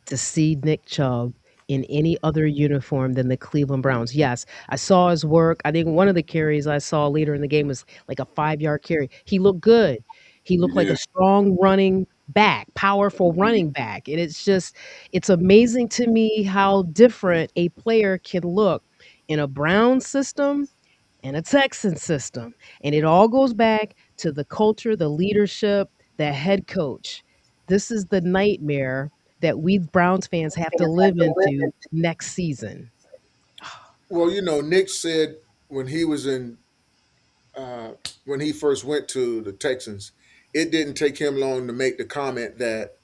to see Nick Chubb in any other uniform than the Cleveland Browns. Yes, I saw his work. I think one of the carries I saw later in the game was like a 5-yard carry. He looked good. He He looked like a did. strong running back, powerful running back. And it's amazing to me how different a player can look in a Brown system and a Texan system. And it all goes back to the culture, the leadership, the head coach. This is the nightmare that we Browns fans have to live into next season. Well, Nick said when he was in uh, when he first went to the Texans, it didn't take him long to make the comment that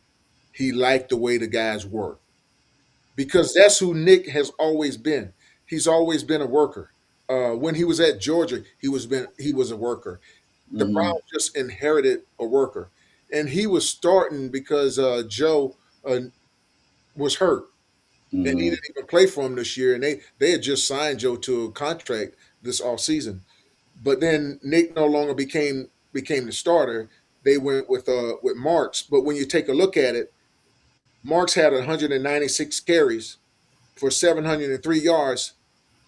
he liked the way the guys work, because that's who Nick has always been. He's always been a worker. When he was at Georgia, he was a worker. The Mm-hmm. Browns just inherited a worker, and he was starting because Joe was hurt, and he Mm-hmm. didn't even play for him this year. And they had just signed Joe to a contract this off season. But then Nick no longer became the starter. They went with Marks. But when you take a look at it, Marks had 196 carries for 703 yards,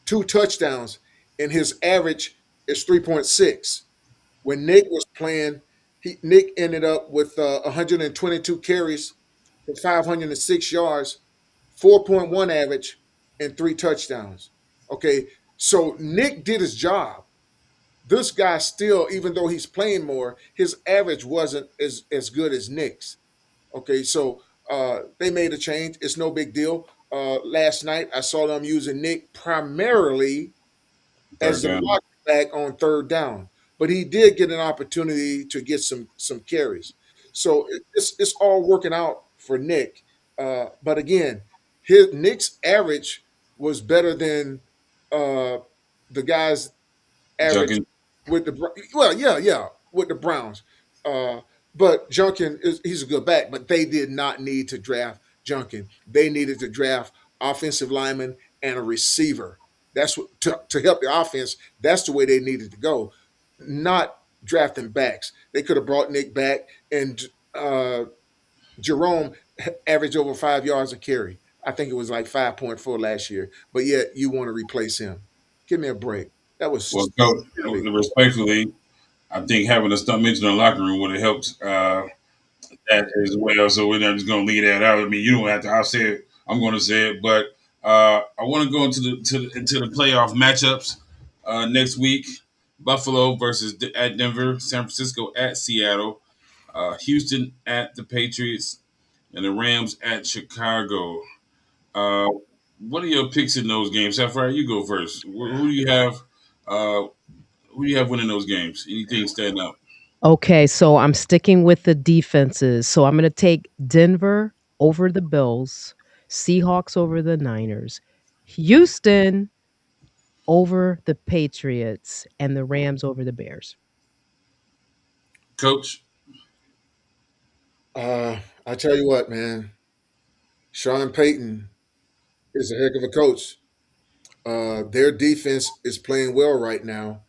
two touchdowns, and his average is 3.6. When Nick was playing, Nick ended up with 122 carries for 506 yards, 4.1 average, and three touchdowns. Okay, so Nick did his job. This guy still, even though he's playing more, his average wasn't as good as Nick's. Okay, so they made a change. It's no big deal. Last night I saw them using Nick primarily Third as the down. blocking back on third down, but he did get an opportunity to get some carries. So it's all working out for Nick. But again, his Nick's average was better than uh, the guy's average Juggins. with yeah, with the Browns. Uh, but Junkin he's a good back, but they did not need to draft Junkin. They needed to draft offensive lineman and a receiver. That's what to help the offense. That's the way they needed to go, not drafting backs. They could have brought Nick back, and uh, Jerome averaged over 5 yards a carry. I think it was like 5.4 last year. But yet you want to replace him? Give me a break. That was Well, Coach, silly. respectfully, I think having a stump mention in the locker room would have helped that as well. So we're not just going to leave that out. I mean, you don't have to. I'll say it. I'm going to say it, but I want to go into the playoff matchups next week. Buffalo versus at Denver, San Francisco at Seattle, Houston at the Patriots, and the Rams at Chicago. Uh, what are your picks in those games? Sapphire, you go first. Who do you have? Uh, who do you have winning those games? Anything stand out? Okay, so I'm sticking with the defenses. So I'm going to take Denver over the Bills, Seahawks over the Niners, Houston over the Patriots, and the Rams over the Bears. Coach? I tell you what, man, Sean Payton is a heck of a coach. Their defense is playing well right now.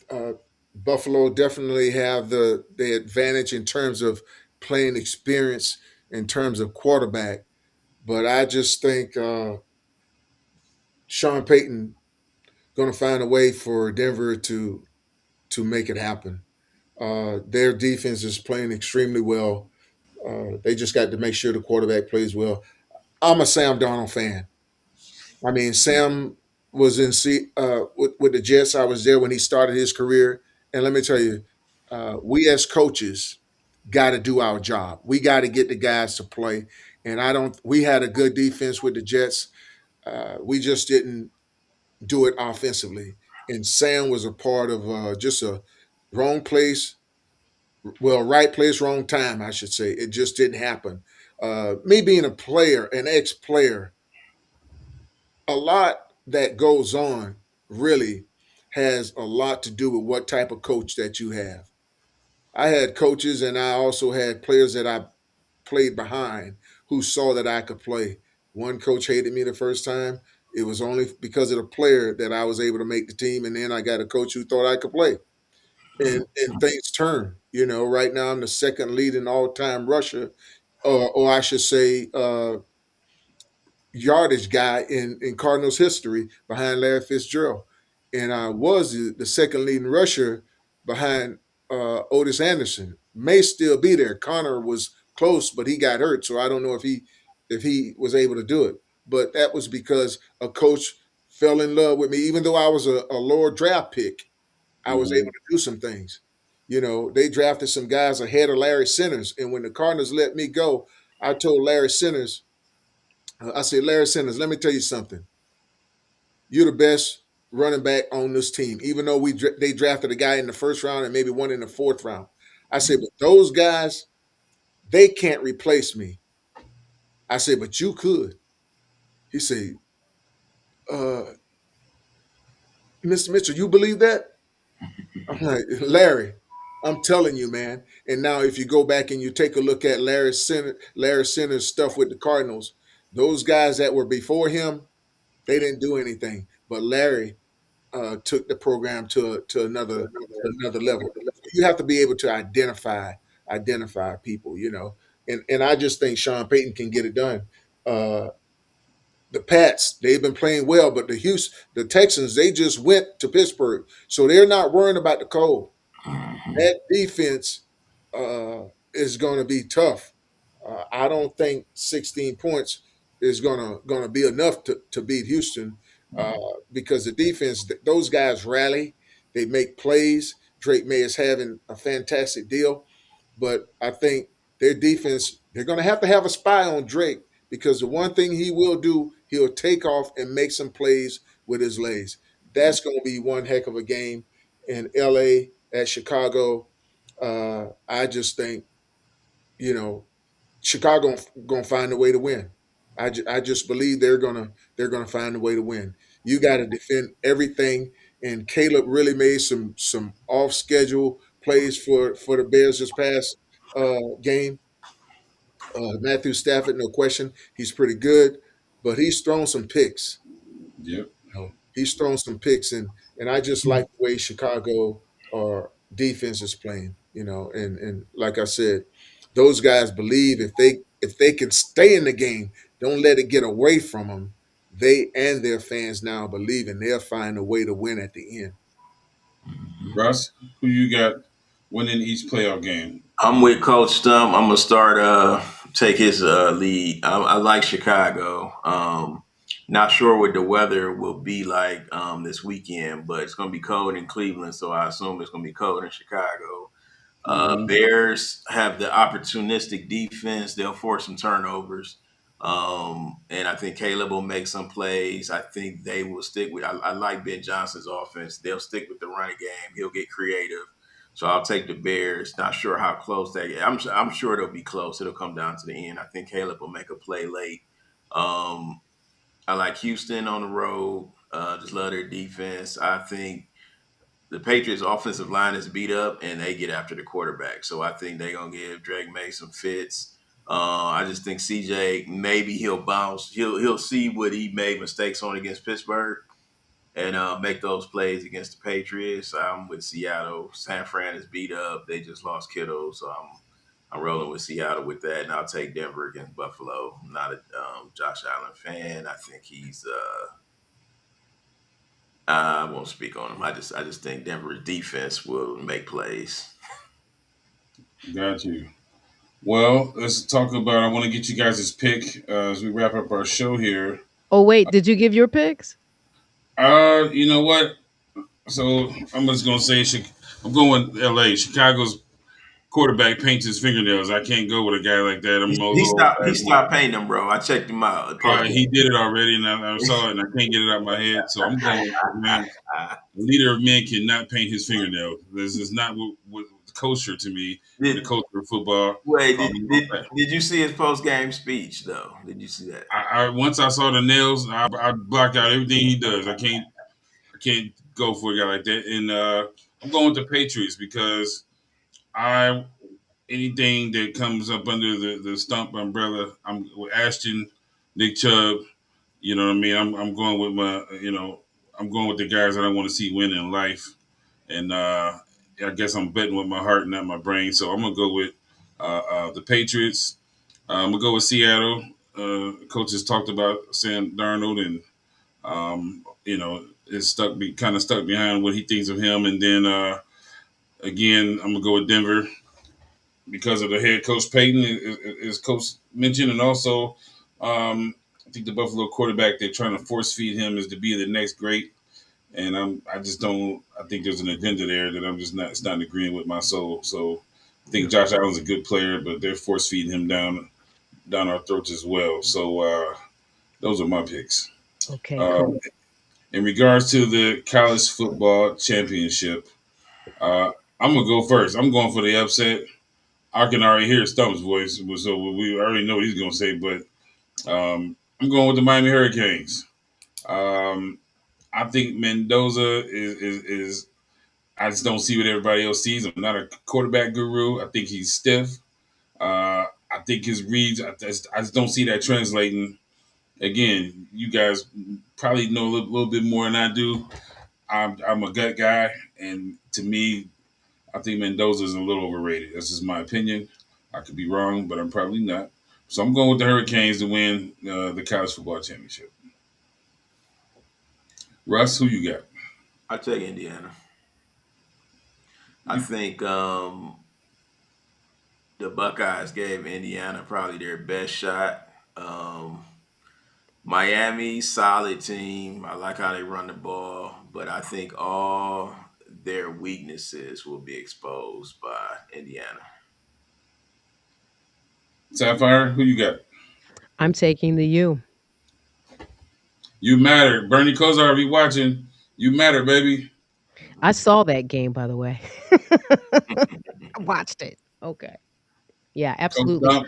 Uh, Buffalo definitely have the advantage in terms of playing experience, in terms of quarterback. But I just think Sean Payton going to find a way for Denver to make it happen. Their defense is playing extremely well. They just got to make sure the quarterback plays well. I'm a Sam Darnold fan. I mean, Sam was with the Jets. I was there when he started his career, and let me tell you, we as coaches got to do our job. We got to get the guys to play, and I don't. We had a good defense with the Jets. We just didn't do it offensively, and Sam was a part of just a wrong place, well, right place, wrong time. I should say it just didn't happen. Me being a player, an ex-player, a lot that goes on really has a lot to do with what type of coach that you have. I had coaches and I also had players that I played behind who saw that I could play. One coach hated me the first time. It was only because of the player that I was able to make the team. And then I got a coach who thought I could play. And things turn. Right now I'm the second leading all time rusher, or I should say, yardage guy in Cardinals history behind Larry Fitzgerald. And I was the second leading rusher behind Otis Anderson. May still be there. Connor was close, but he got hurt, so I don't know if he was able to do it. But that was because a coach fell in love with me. Even though I was a lower draft pick, I was able Mhm. to do some things. You know, they drafted some guys ahead of Larry Centers. And when the Cardinals let me go, I told Larry Centers, I said, Larry Centers, let me tell you something. You're the best running back on this team, even though they drafted a guy in the first round and maybe one in the fourth round. I said, but those guys, they can't replace me. I said, but you could. He said, uh, Mr. Mitchell, you believe that? I'm like, Larry, I'm telling you, man. And now if you go back and you take a look at Larry Center's stuff with the Cardinals, those guys that were before him, they didn't do anything. But Larry took the program to another level. You have to be able to identify people, you know. And I just think Sean Payton can get it done. Uh, the Pats, they've been playing well, but the Texans, they just went to Pittsburgh, so they're not worrying about the cold. That defense is going to be tough. I don't think 16 points is going to be enough to beat Houston uh, because the defense, those guys rally, they make plays. Drake May is having a fantastic deal, but I think their defense, they're going to have a spy on Drake because the one thing he will do, he'll take off and make some plays with his legs. That's going to be one heck of a game in LA at Chicago. I just think, you know, Chicago gonna find a way to win. I just believe they're gonna find a way to win. You got to defend everything, and Caleb really made some off schedule plays for the Bears this past game. Matthew Stafford, no question, he's pretty good, but he's thrown some picks. Yep. Know, he's thrown some picks, and I just like the way Chicago defense is playing. You know, and like I said, those guys believe if they can stay in the game, don't let it get away from them. They and their fans now believe, and they'll find a way to win at the end. Russ, who you got winning each playoff game? I'm with Coach Stump. I'm gonna start take his lead. I like Chicago. Not sure what the weather will be like this weekend, but it's gonna be cold in Cleveland, so I assume it's gonna be cold in Chicago. Hmm. Bears have the opportunistic defense. They'll force some turnovers. And I think Caleb will make some plays. I think they will stick with. I like Ben Johnson's offense. They'll stick with the running game. He'll get creative. So I'll take the Bears. Not sure how close that. I'm sure it'll be close. It'll come down to the end. I think Caleb will make a play late. Um, I like Houston on the road. Just love their defense. I think the Patriots' offensive line is beat up and they get after the quarterback. So I think they're gonna give Drake May some fits. I just think CJ maybe he'll bounce. He'll see what he made mistakes on against Pittsburgh and make those plays against the Patriots. I'm with Seattle. San Fran is beat up. They just lost Kittle, so I'm rolling with Seattle with that, and I'll take Denver against Buffalo. I'm not a Josh Allen fan. I think he's I won't speak on him. I just think Denver's defense will make plays. Got you. Well, let's talk about. I want to get you guys' pick as we wrap up our show here. Oh, wait, did you give your picks? You know what? So I'm just gonna say I'm going with L.A. Chicago's quarterback paints his fingernails. I can't go with a guy like that. I'm a He little stopped. He stopped paying them, bro. I checked him out. he did it already, and I saw it, and I can't get it out of my head. So I'm going with the man. The leader of men cannot paint his fingernails. This is not what kosher to me. The Did, culture of football. wait, did you see his post game speech though? Did you see that? I once I saw the nails, I blocked out everything he does. I can't go for a guy like that. And I'm going with the Patriots because I anything that comes up under the Stump umbrella, I'm with Ashton, Nick Chubb. You know what I mean? I'm going with I'm going with the guys that I want to see win in life, and I guess I'm betting with my heart, not my brain. So I'm gonna go with the Patriots. I'm gonna go with Seattle. Coach has talked about Sam Darnold, and is kind of stuck behind what he thinks of him. And then again, I'm gonna go with Denver because of the head coach Peyton, as Coach mentioned, and also think the Buffalo quarterback they're trying to force feed him is to be the next great, and I just don't. I think there's an agenda there that I'm just not. It's not agreeing with my soul. So I think Josh Allen's a good player, but they're force feeding him down our throats as well. So those are my picks. Okay, Um, cool. in regards to the college football championship, uh, I'm gonna go first. I'm going for the upset. I can already hear Stump's voice, so we already know what he's gonna say. But I'm going with the Miami Hurricanes. Um, I think Mendoza is. I just don't see what everybody else sees. I'm not a quarterback guru. I think he's stiff. I think his reads. I just don't see that translating. Again, you guys probably know a little bit more than I do. I'm a gut guy, and to me, I think Mendoza is a little overrated. That's just my opinion. I could be wrong, but I'm probably not. So I'm going with the Hurricanes to win the college football championship. Russ, who you got? I take Indiana. I You, think the Buckeyes gave Indiana probably their best shot. Um, Miami, solid team. I like how they run the ball, but I think all their weaknesses will be exposed by Indiana. Sapphire, who you got? I'm taking the U. You matter. Bernie Kosar be watching. You matter, baby. I saw that game, by the way. I watched it. Okay. Yeah, Coach absolutely. Stump.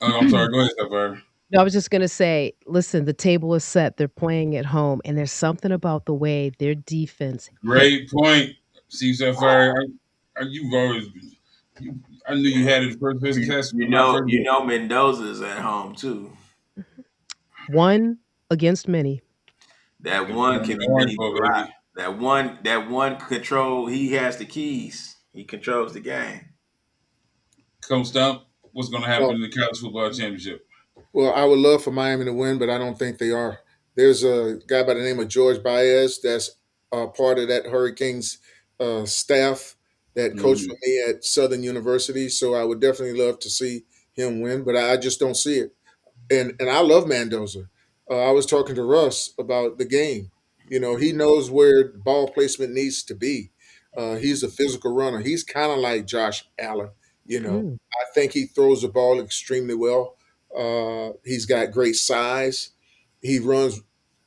Oh, I'm sorry. Go ahead, Sapphire. No, I was just gonna say, listen, the table is set. They're playing at home, and there's something about the way their defense hit. Great point. See, Sapphire, you've always. You, I knew you had it first basic test You when I know, first you met know Mendoza's at home too. One against many. That you. one On can the really hardball, drop. baby. That one control. He has the keys. He controls the game. Coach Stump, what's going to happen Well, in the college football championship? well, I would love for Miami to win, but I don't think they are. There's a guy by the name of George Baez that's part of that Hurricanes staff that coached Mhm. for me at Southern University. So I would definitely love to see him win, but I just don't see it. And I love Mendoza. I was talking to Russ about the game. He knows where ball placement needs to be. He's a physical runner. He's kind of like Josh Allen. Mm. I think he throws the ball extremely well. He's got great size. He runs.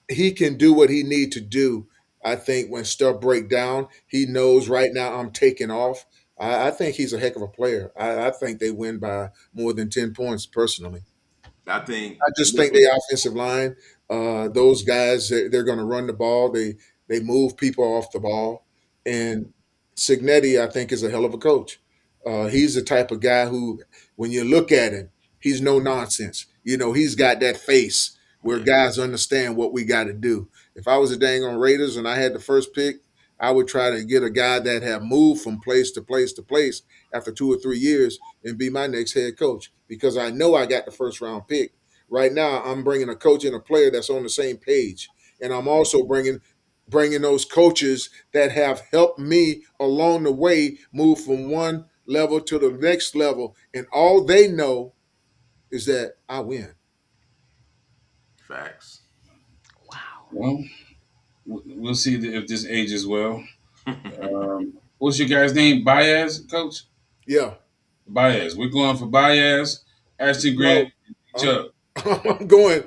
He can do what he need to do. I think when stuff break down, he knows right now I'm taking off. I think he's a heck of a player. I think they win by more than 10 points personally. I think I just think the offensive line, those guys, they're going to run the ball. They move people off the ball, and Signetti, I think, is a hell of a coach. He's the type of guy who, when you look at him, he's no nonsense. He's got that face where yeah, guys understand what we got to do. If I was a dang on Raiders and I had the first pick, I would try to get a guy that had moved from place to place to place after 2 or 3 years and be my next head coach because I know I got the first round pick. Right now, I'm bringing a coach and a player that's on the same page, and I'm also bringing those coaches that have helped me along the way move from one level to the next level, and all they know is that I win. facts. Wow. Well, we'll see if this ages well. What's your guy's name? Baez, coach? Yeah, Baez. We're going for Baez, Ashton no, Grant, I'm Chuck. I'm going.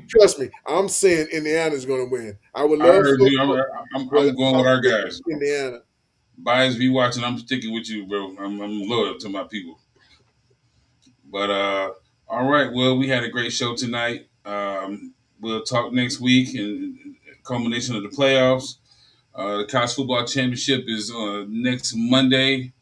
Trust me, I'm saying Indiana's going to win. I would I love heard for, you. but I'm going with I'm our sticking guys. with Indiana. Baez, be watching. I'm sticking with you, bro. I'm loyal to my people. But all right. Well, we had a great show tonight. We'll talk next week and culmination of the playoffs. The college football championship is next Monday,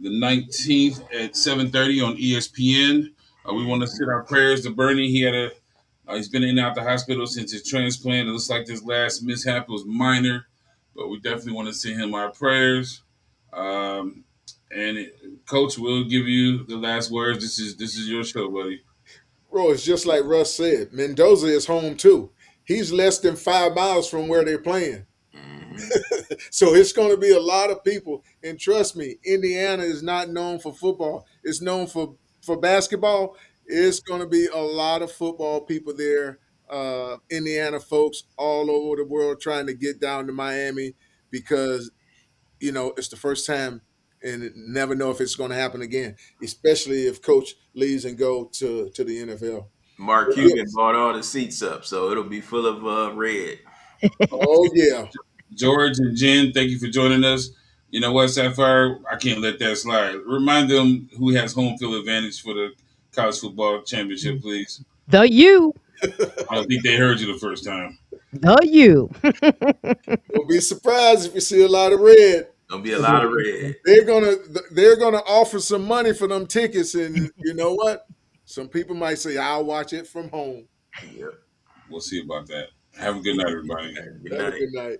the 19th at 7:30 on ESPN. We want to send our prayers to Bernie. He's been in and out the hospital since his transplant. It looks like this last mishap was minor, but we definitely want to send him our prayers. Um, Coach, will give you the last words. This is your show, buddy. Bro, it's just like Russ said. Mendoza is home too. He's less than 5 miles from where they're playing. hmm So it's going to be a lot of people. And trust me, Indiana is not known for football. It's known for basketball. It's going to be a lot of football people there. Indiana folks all over the world trying to get down to Miami because it's the first time, and never know if it's going to happen again. Especially if Coach leaves and go to the NFL. Mark But Cuban yes. bought all the seats up, so it'll be full of red. Oh yeah. George and Jen, thank you for joining us. You know what, Sapphire? I can't let that slide. Remind them who has home field advantage for the college football championship, please. The U. I don't think they heard you the first time. The U. Don't be surprised if you see a lot of red. There'll be a lot of red. They're gonna offer some money for them tickets, and you know what? Some people might say, "I'll watch it from home." Yep. We'll see about that. Have a good night, everybody. Good Have a night. good night.